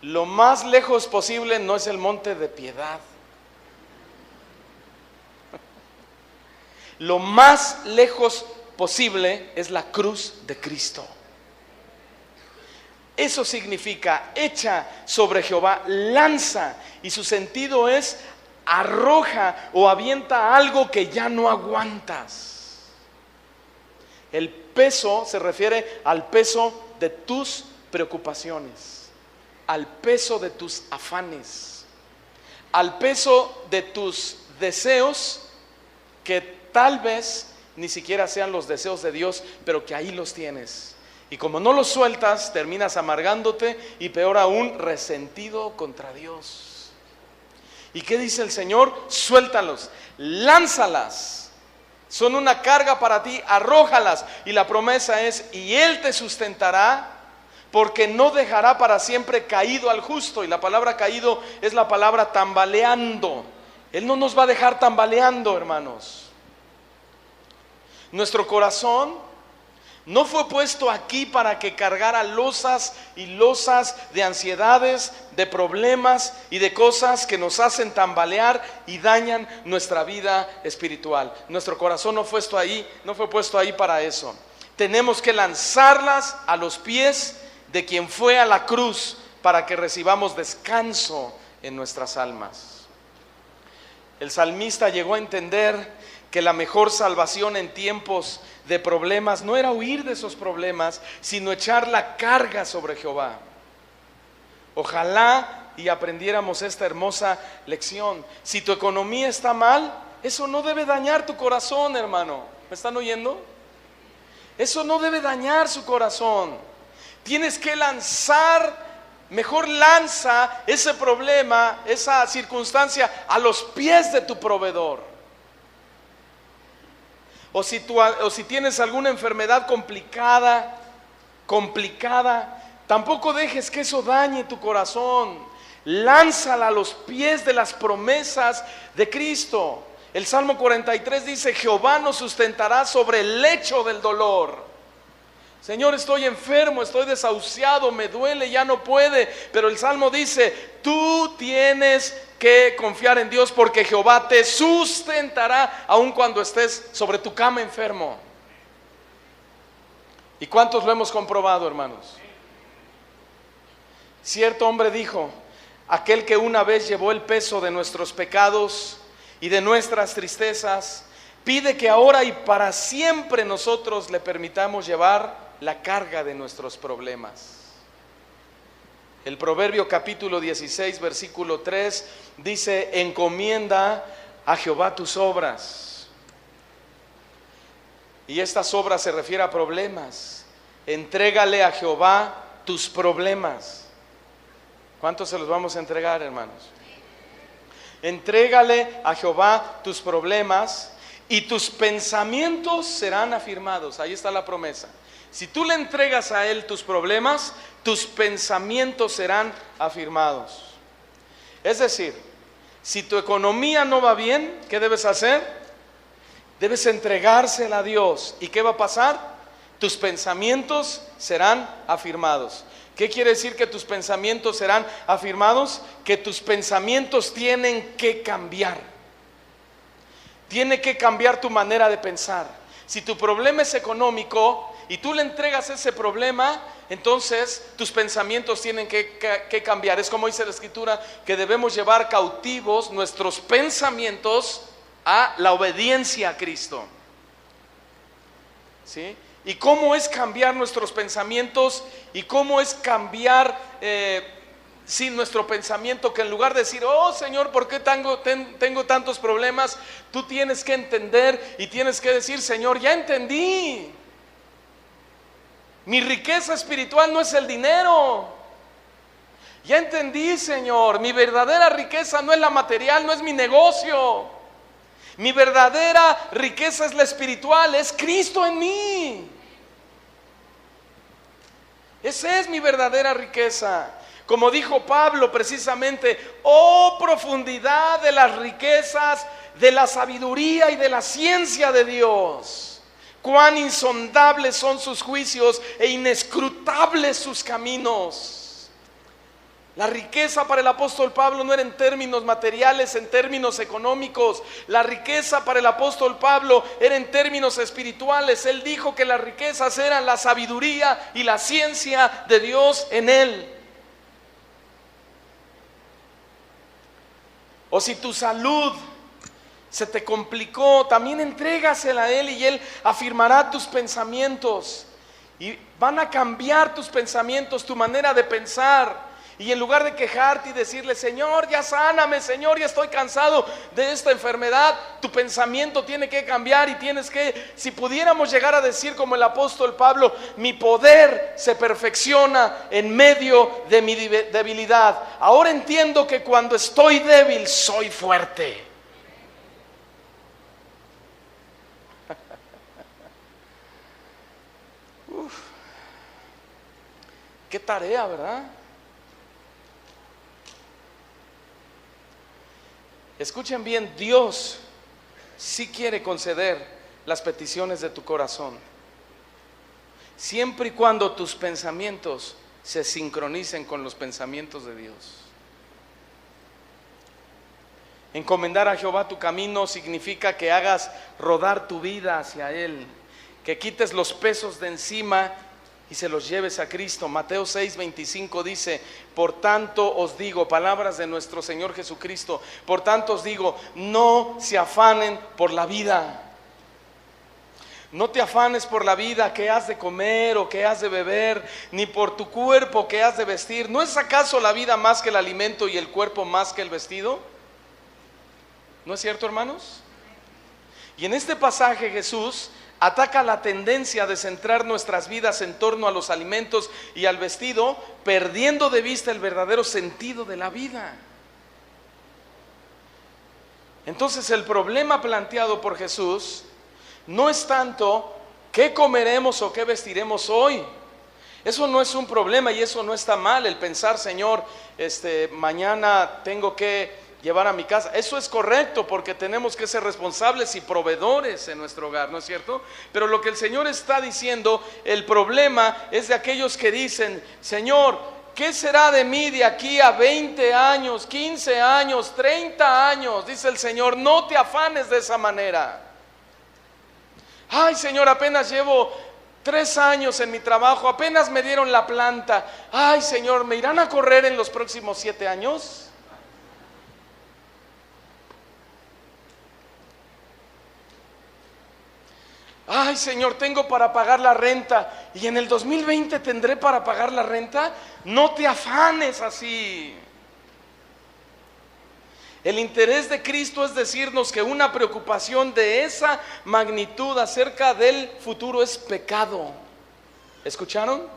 Lo más lejos posible no es el monte de Piedad. Lo más lejos posible es la cruz de Cristo. Eso significa echa sobre Jehová, lanza, y su sentido es arroja o avienta algo que ya no aguantas. El peso se refiere al peso de tus preocupaciones, al peso de tus afanes, al peso de tus deseos que tal vez ni siquiera sean los deseos de Dios, pero que ahí los tienes. Y como no los sueltas, terminas amargándote y peor aún, resentido contra Dios. ¿Y qué dice el Señor? Suéltalos, lánzalas. Son una carga para ti, arrójalas. Y la promesa es, y Él te sustentará, porque no dejará para siempre caído al justo. Y la palabra caído es la palabra tambaleando. Él no nos va a dejar tambaleando, hermanos. Nuestro corazón no fue puesto aquí para que cargara losas y losas de ansiedades, de problemas y de cosas que nos hacen tambalear y dañan nuestra vida espiritual. Nuestro corazón no fue puesto ahí para eso. Tenemos que lanzarlas a los pies de quien fue a la cruz para que recibamos descanso en nuestras almas. El salmista llegó a entender que la mejor salvación en tiempos de problemas no era huir de esos problemas, sino echar la carga sobre Jehová. Ojalá y aprendiéramos esta hermosa lección. Si tu economía está mal, eso no debe dañar tu corazón, hermano. ¿Me están oyendo? Eso no debe dañar su corazón. Tienes que mejor lanza ese problema, esa circunstancia a los pies de tu proveedor. O si tienes alguna enfermedad complicada, tampoco dejes que eso dañe tu corazón. Lánzala a los pies de las promesas de Cristo. El Salmo 43 dice: Jehová nos sustentará sobre el lecho del dolor. Señor, estoy enfermo, estoy desahuciado, me duele, ya no puede. Pero el Salmo dice: tú tienes que confiar en Dios, porque Jehová te sustentará aun cuando estés sobre tu cama enfermo. ¿Y cuántos lo hemos comprobado, hermanos? Cierto hombre dijo: aquel que una vez llevó el peso de nuestros pecados y de nuestras tristezas, pide que ahora y para siempre nosotros le permitamos llevar la carga de nuestros problemas. El Proverbio capítulo 16 versículo 3 dice: encomienda a Jehová tus obras. Y estas obras se refiere a problemas. Entrégale a Jehová tus problemas. ¿Cuántos se los vamos a entregar, hermanos? Entrégale a Jehová tus problemas y tus pensamientos serán afirmados. Ahí está la promesa. Si tú le entregas a Él tus problemas, tus pensamientos serán afirmados. Es decir, si tu economía no va bien, ¿qué debes hacer? Debes entregársela a Dios. ¿Y qué va a pasar? Tus pensamientos serán afirmados. ¿Qué quiere decir que tus pensamientos serán afirmados? Que tus pensamientos tienen que cambiar. Tiene que cambiar tu manera de pensar. Si tu problema es económico y tú le entregas ese problema, entonces tus pensamientos tienen que cambiar. Es como dice la Escritura, que debemos llevar cautivos nuestros pensamientos a la obediencia a Cristo. ¿Sí? ¿Y cómo es cambiar nuestros pensamientos? ¿Y cómo es cambiar nuestro pensamiento? Que en lugar de decir: oh Señor, ¿por qué tengo tantos problemas? Tú tienes que entender y tienes que decir: Señor, ya entendí. Mi riqueza espiritual no es el dinero. Ya entendí, Señor. Mi verdadera riqueza no es la material, no es mi negocio. Mi verdadera riqueza es la espiritual, es Cristo en mí. Esa es mi verdadera riqueza. Como dijo Pablo precisamente: oh profundidad de las riquezas, de la sabiduría y de la ciencia de Dios. Cuán insondables son sus juicios e inescrutables sus caminos. La riqueza para el apóstol Pablo no era en términos materiales, en términos económicos. La riqueza para el apóstol Pablo era en términos espirituales. Él dijo que las riquezas eran la sabiduría y la ciencia de Dios en él. O si tu salud se te complicó, también entrégasela a Él y Él afirmará tus pensamientos. Y van a cambiar tus pensamientos, tu manera de pensar. Y en lugar de quejarte y decirle, Señor, ya sáname, Señor, ya estoy cansado de esta enfermedad, tu pensamiento tiene que cambiar y tienes que, si pudiéramos llegar a decir como el apóstol Pablo, mi poder se perfecciona en medio de mi debilidad. Ahora entiendo que cuando estoy débil, soy fuerte. Qué tarea, ¿verdad? Escuchen bien, Dios sí quiere conceder las peticiones de tu corazón, siempre y cuando tus pensamientos se sincronicen con los pensamientos de Dios. Encomendar a Jehová tu camino significa que hagas rodar tu vida hacia Él, que quites los pesos de encima y se los lleves a Cristo. Mateo 6:25 dice, por tanto os digo, palabras de nuestro Señor Jesucristo, por tanto os digo, no se afanen por la vida. No te afanes por la vida, qué has de comer o qué has de beber, ni por tu cuerpo, qué has de vestir. ¿No es acaso la vida más que el alimento y el cuerpo más que el vestido? ¿No es cierto, hermanos? Y en este pasaje Jesús ataca la tendencia de centrar nuestras vidas en torno a los alimentos y al vestido, perdiendo de vista el verdadero sentido de la vida. Entonces el problema planteado por Jesús no es tanto qué comeremos o qué vestiremos hoy. Eso no es un problema y eso no está mal, el pensar, Señor, mañana tengo que llevar a mi casa. Eso es correcto porque tenemos que ser responsables y proveedores en nuestro hogar, ¿no es cierto? Pero lo que el Señor está diciendo, el problema es de aquellos que dicen, Señor, ¿qué será de mí de aquí a 20 años, 15 años, 30 años? Dice el Señor, no te afanes de esa manera. Ay, Señor, apenas llevo 3 años en mi trabajo, apenas me dieron la planta. Ay, Señor, ¿me irán a correr en los próximos 7 años? Ay, Señor, tengo para pagar la renta y en el 2020 tendré para pagar la renta. No te afanes así. El interés de Cristo es decirnos que una preocupación de esa magnitud acerca del futuro es pecado. ¿Escucharon?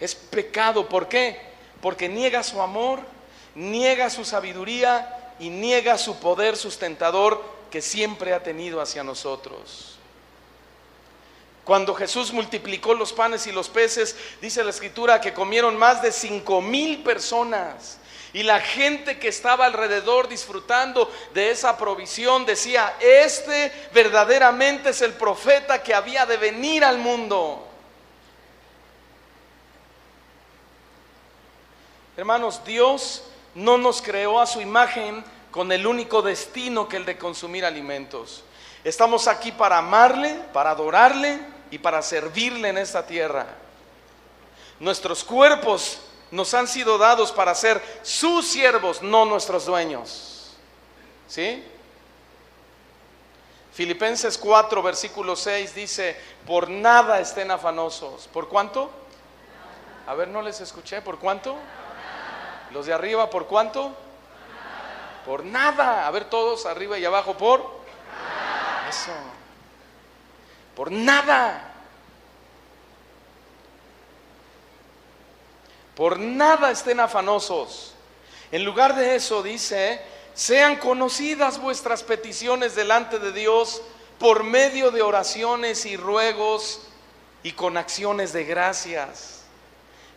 Es pecado. ¿Por qué? Porque niega su amor, niega su sabiduría y niega su poder sustentador que siempre ha tenido hacia nosotros. Cuando Jesús multiplicó los panes y los peces, dice la Escritura que comieron más de 5,000 personas. Y la gente que estaba alrededor disfrutando de esa provisión decía, este verdaderamente es el profeta que había de venir al mundo. Hermanos, Dios no nos creó a su imagen con el único destino que el de consumir alimentos. Estamos aquí para amarle, para adorarle y para servirle en esta tierra. Nuestros cuerpos nos han sido dados para ser sus siervos, no nuestros dueños. ¿Sí? Filipenses 4, versículo 6 dice, por nada estén afanosos. ¿Por cuánto? A ver, no les escuché. ¿Por cuánto? Los de arriba, ¿por cuánto? Por nada. A ver, todos arriba y abajo, ¿por? Eso. Por nada. Por nada estén afanosos. En lugar de eso dice, sean conocidas vuestras peticiones delante de Dios por medio de oraciones y ruegos y con acciones de gracias.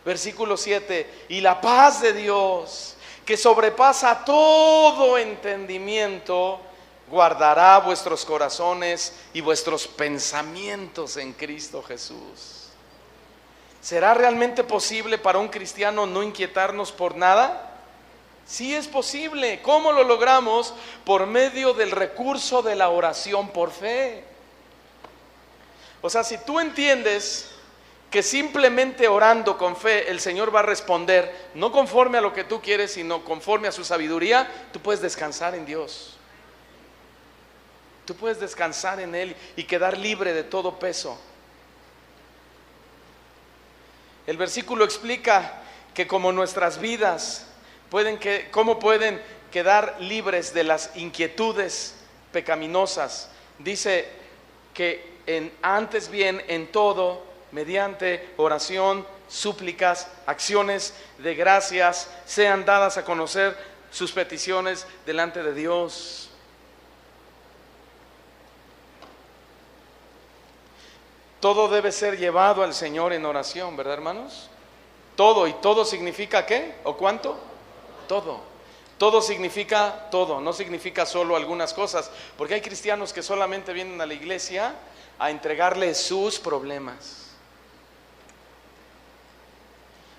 Versículo 7, y la paz de Dios, que sobrepasa todo entendimiento, guardará vuestros corazones y vuestros pensamientos en Cristo Jesús. ¿Será realmente posible para un cristiano no inquietarnos por nada? Sí es posible. ¿Cómo lo logramos? Por medio del recurso de la oración por fe. O sea, si tú entiendes que simplemente orando con fe el Señor va a responder, no conforme a lo que tú quieres, sino conforme a su sabiduría, tú puedes descansar en Dios. Tú puedes descansar en Él y quedar libre de todo peso. El versículo explica que como nuestras vidas cómo pueden quedar libres de las inquietudes pecaminosas. Dice que antes bien en todo, mediante oración, súplicas, acciones de gracias, sean dadas a conocer sus peticiones delante de Dios. Todo debe ser llevado al Señor en oración, ¿verdad, hermanos? Todo, y todo significa ¿qué? ¿O cuánto? Todo. Todo significa todo, no significa solo algunas cosas, porque hay cristianos que solamente vienen a la iglesia a entregarle sus problemas.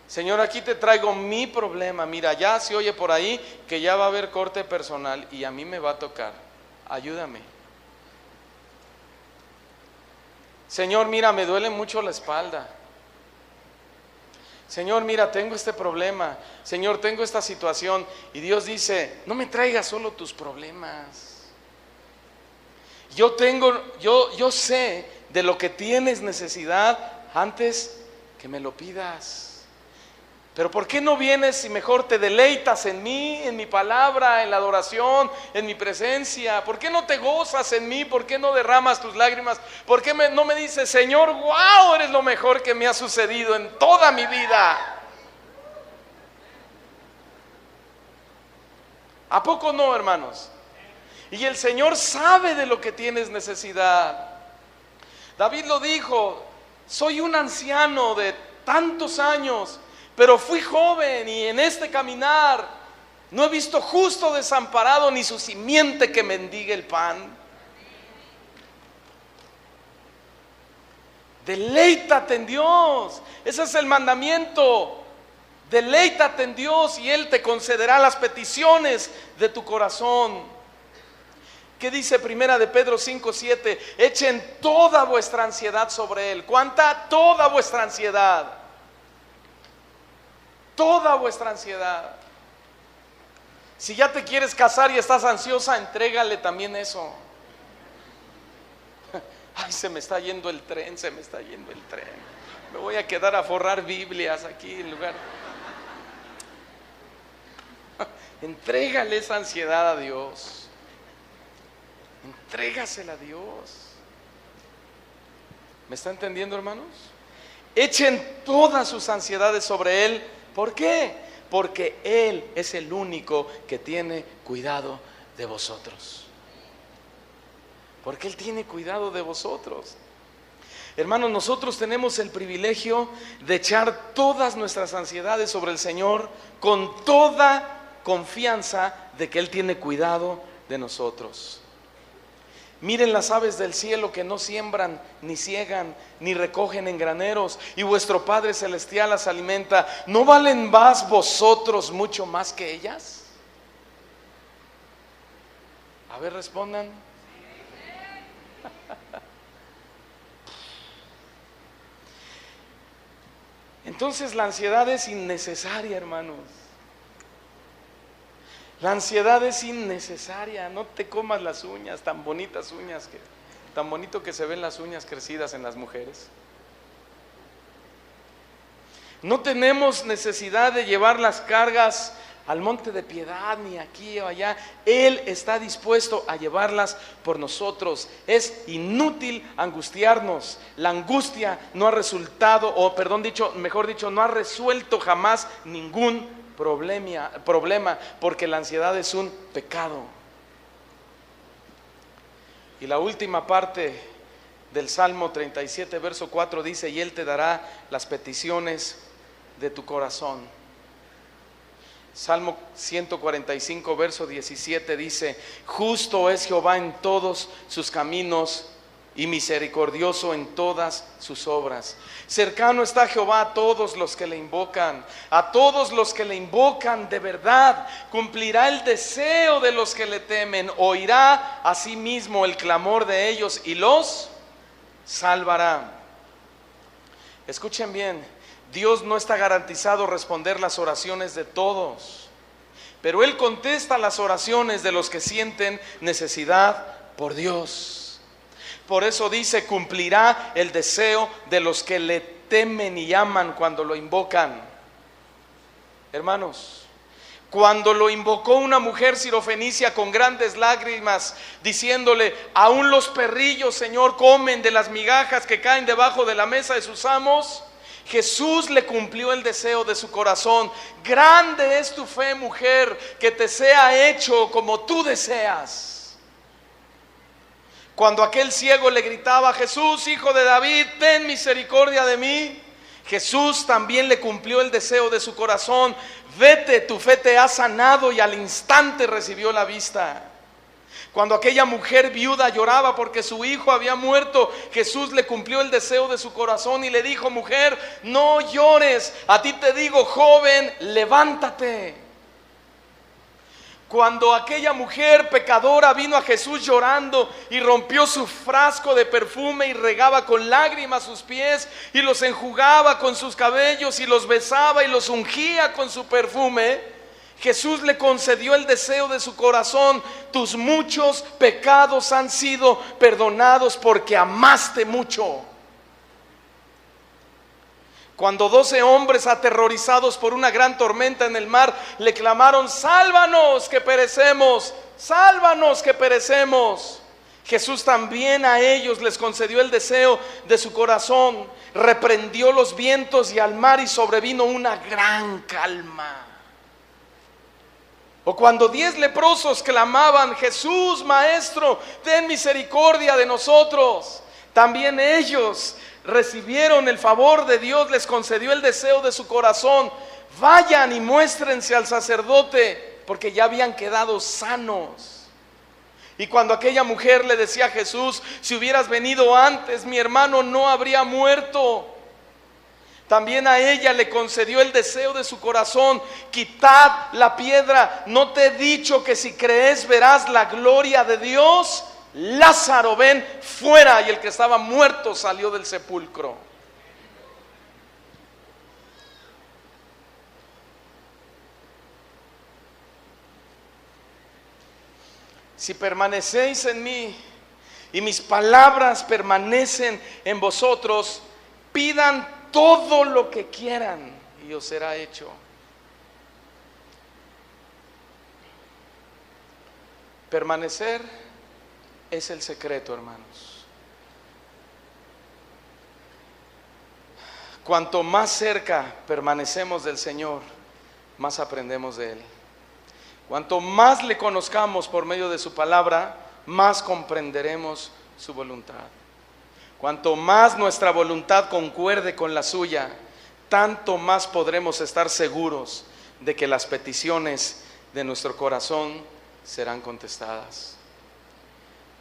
Señor, aquí te traigo mi problema. Mira, ya se oye por ahí que ya va a haber corte personal y a mí me va a tocar. Ayúdame. Señor, mira, me duele mucho la espalda. Señor, mira, tengo este problema. Señor, tengo esta situación. Y Dios dice, no me traigas solo tus problemas. Yo sé de lo que tienes necesidad antes que me lo pidas. Pero ¿por qué no vienes y mejor te deleitas en mí, en mi palabra, en la adoración, en mi presencia? ¿Por qué no te gozas en mí? ¿Por qué no derramas tus lágrimas? ¿Por qué no me dices, Señor, wow, eres lo mejor que me ha sucedido en toda mi vida? ¿A poco no, hermanos? Y el Señor sabe de lo que tienes necesidad. David lo dijo, soy un anciano de tantos años, pero fui joven y en este caminar no he visto justo desamparado ni su simiente que mendigue el pan. Deleítate en Dios, ese es el mandamiento. Deleítate en Dios y Él te concederá las peticiones de tu corazón. ¿Qué dice Primera de Pedro 5:7? Echen toda vuestra ansiedad sobre Él. ¿Cuánta? Toda vuestra ansiedad. Toda vuestra ansiedad. Si ya te quieres casar y estás ansiosa, entrégale también eso. Ay, se me está yendo el tren, se me está yendo el tren. Me voy a quedar a forrar Biblias aquí en lugar. Entrégale esa ansiedad a Dios. Entrégasela a Dios. ¿Me está entendiendo, hermanos? Echen todas sus ansiedades sobre Él. ¿Por qué? Porque Él es el único que tiene cuidado de vosotros. Porque Él tiene cuidado de vosotros. Hermanos, nosotros tenemos el privilegio de echar todas nuestras ansiedades sobre el Señor con toda confianza de que Él tiene cuidado de nosotros. Miren las aves del cielo que no siembran, ni ciegan, ni recogen en graneros, y vuestro Padre Celestial las alimenta. ¿No valen más vosotros mucho más que ellas? A ver, respondan. Entonces la ansiedad es innecesaria, hermanos. La ansiedad es innecesaria. No te comas las uñas, tan bonitas uñas, tan bonito que se ven las uñas crecidas en las mujeres. No tenemos necesidad de llevar las cargas al monte de piedad, ni aquí o allá. Él está dispuesto a llevarlas por nosotros. Es inútil angustiarnos. La angustia no ha resultado, mejor dicho, no ha resuelto jamás ningún problema, porque la ansiedad es un pecado. Y la última parte del Salmo 37, verso 4 dice: y Él te dará las peticiones de tu corazón. Salmo 145, verso 17 dice: justo es Jehová en todos sus caminos y misericordioso en todas sus obras. Cercano está Jehová a todos los que le invocan. A todos los que le invocan de verdad. Cumplirá el deseo de los que le temen. Oirá asimismo el clamor de ellos y los salvará. Escuchen bien, Dios no está garantizado responder las oraciones de todos, pero Él contesta las oraciones de los que sienten necesidad por Dios. Por eso dice: cumplirá el deseo de los que le temen y aman cuando lo invocan. Hermanos, cuando lo invocó una mujer sirofenicia con grandes lágrimas, diciéndole: aún los perrillos, Señor, comen de las migajas que caen debajo de la mesa de sus amos, Jesús le cumplió el deseo de su corazón. Grande es tu fe, mujer, que te sea hecho como tú deseas. Cuando aquel ciego le gritaba: Jesús, hijo de David, ten misericordia de mí, Jesús también le cumplió el deseo de su corazón. Vete, tu fe te ha sanado, y al instante recibió la vista. Cuando aquella mujer viuda lloraba porque su hijo había muerto, Jesús le cumplió el deseo de su corazón y le dijo: mujer, no llores, a ti te digo, joven, levántate. Cuando aquella mujer pecadora vino a Jesús llorando y rompió su frasco de perfume y regaba con lágrimas sus pies y los enjugaba con sus cabellos y los besaba y los ungía con su perfume, Jesús le concedió el deseo de su corazón: tus muchos pecados han sido perdonados porque amaste mucho. Cuando 12 hombres, aterrorizados por una gran tormenta en el mar, le clamaron: sálvanos que perecemos, sálvanos que perecemos, Jesús también a ellos les concedió el deseo de su corazón. Reprendió los vientos y al mar y sobrevino una gran calma. O cuando 10 leprosos clamaban: Jesús, Maestro, ten misericordia de nosotros, también ellos recibieron el favor de Dios, les concedió el deseo de su corazón. Vayan y muéstrense al sacerdote, porque ya habían quedado sanos. Y cuando aquella mujer le decía a Jesús: si hubieras venido antes, mi hermano no habría muerto, también a ella le concedió el deseo de su corazón. Quitad la piedra, ¿no te he dicho que si crees verás la gloria de Dios? Lázaro, ven fuera. Y el que estaba muerto salió del sepulcro. Si permanecéis en mí y mis palabras permanecen en vosotros, pidan todo lo que quieran y os será hecho. Permanecer es el secreto, hermanos. Cuanto más cerca permanecemos del Señor, más aprendemos de Él. Cuanto más le conozcamos por medio de su palabra, más comprenderemos su voluntad. Cuanto más nuestra voluntad concuerde con la suya, tanto más podremos estar seguros de que las peticiones de nuestro corazón serán contestadas.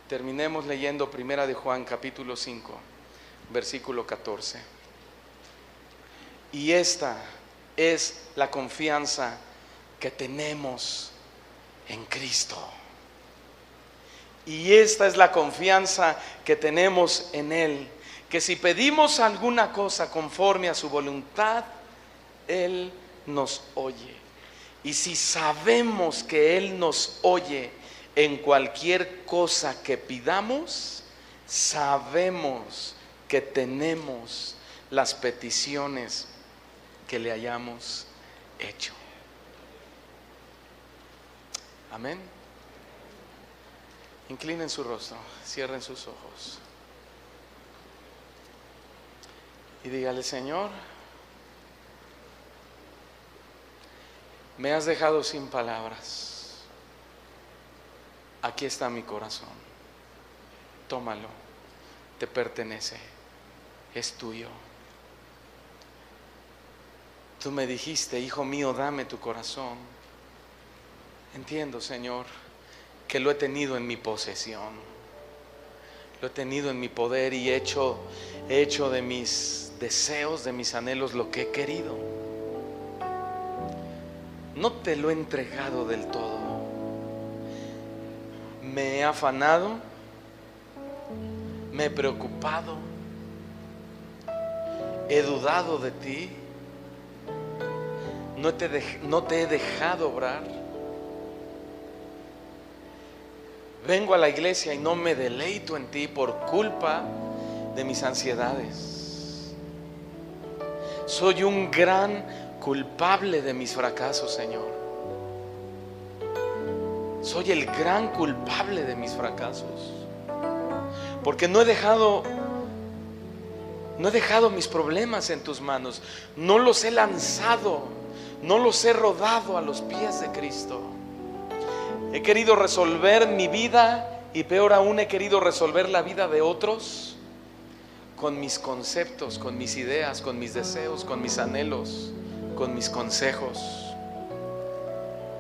Terminemos leyendo 1 de Juan capítulo 5, versículo 14. Y esta es la confianza que tenemos en Cristo. Y esta es la confianza que tenemos en Él, que si pedimos alguna cosa conforme a su voluntad, Él nos oye. Y si sabemos que Él nos oye en cualquier cosa que pidamos, sabemos que tenemos las peticiones que le hayamos hecho. Amén. Inclinen su rostro, cierren sus ojos y dígale: Señor, me has dejado sin palabras. Aquí está mi corazón. Tómalo, te pertenece, es tuyo. Tú me dijiste: hijo mío, dame tu corazón. Entiendo, Señor, que lo he tenido en mi posesión, lo he tenido en mi poder y he hecho de mis deseos, de mis anhelos lo que he querido. No te lo he entregado del todo. Me he afanado, me he preocupado, he dudado de ti, no te he dejado obrar. Vengo a la iglesia y no me deleito en ti por culpa de mis ansiedades. Soy un gran culpable de mis fracasos, Señor. Soy el gran culpable de mis fracasos, porque no he dejado mis problemas en tus manos. No los he lanzado, no los he rodado a los pies de Cristo. He querido resolver mi vida, y peor aún, he querido resolver la vida de otros con mis conceptos, con mis ideas, con mis deseos, con mis anhelos, con mis consejos.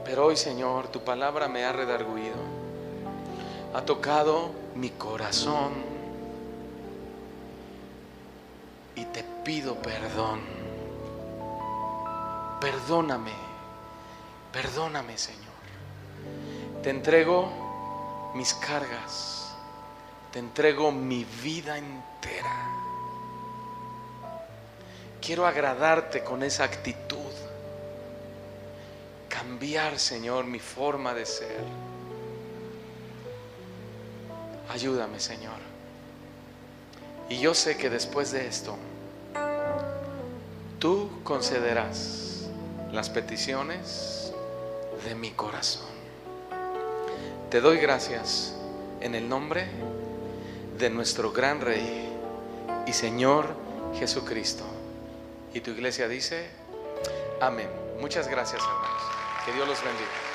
Pero hoy, Señor, tu palabra me ha redarguido, ha tocado mi corazón, y te pido perdón. Perdóname, perdóname, Señor. Te entrego mis cargas, te entrego mi vida entera. Quiero agradarte con esa actitud, cambiar, Señor, mi forma de ser. Ayúdame, Señor. Y yo sé que después de esto, tú concederás las peticiones de mi corazón. Te doy gracias en el nombre de nuestro gran Rey y Señor Jesucristo. Y tu iglesia dice: amén. Muchas gracias, hermanos. Que Dios los bendiga.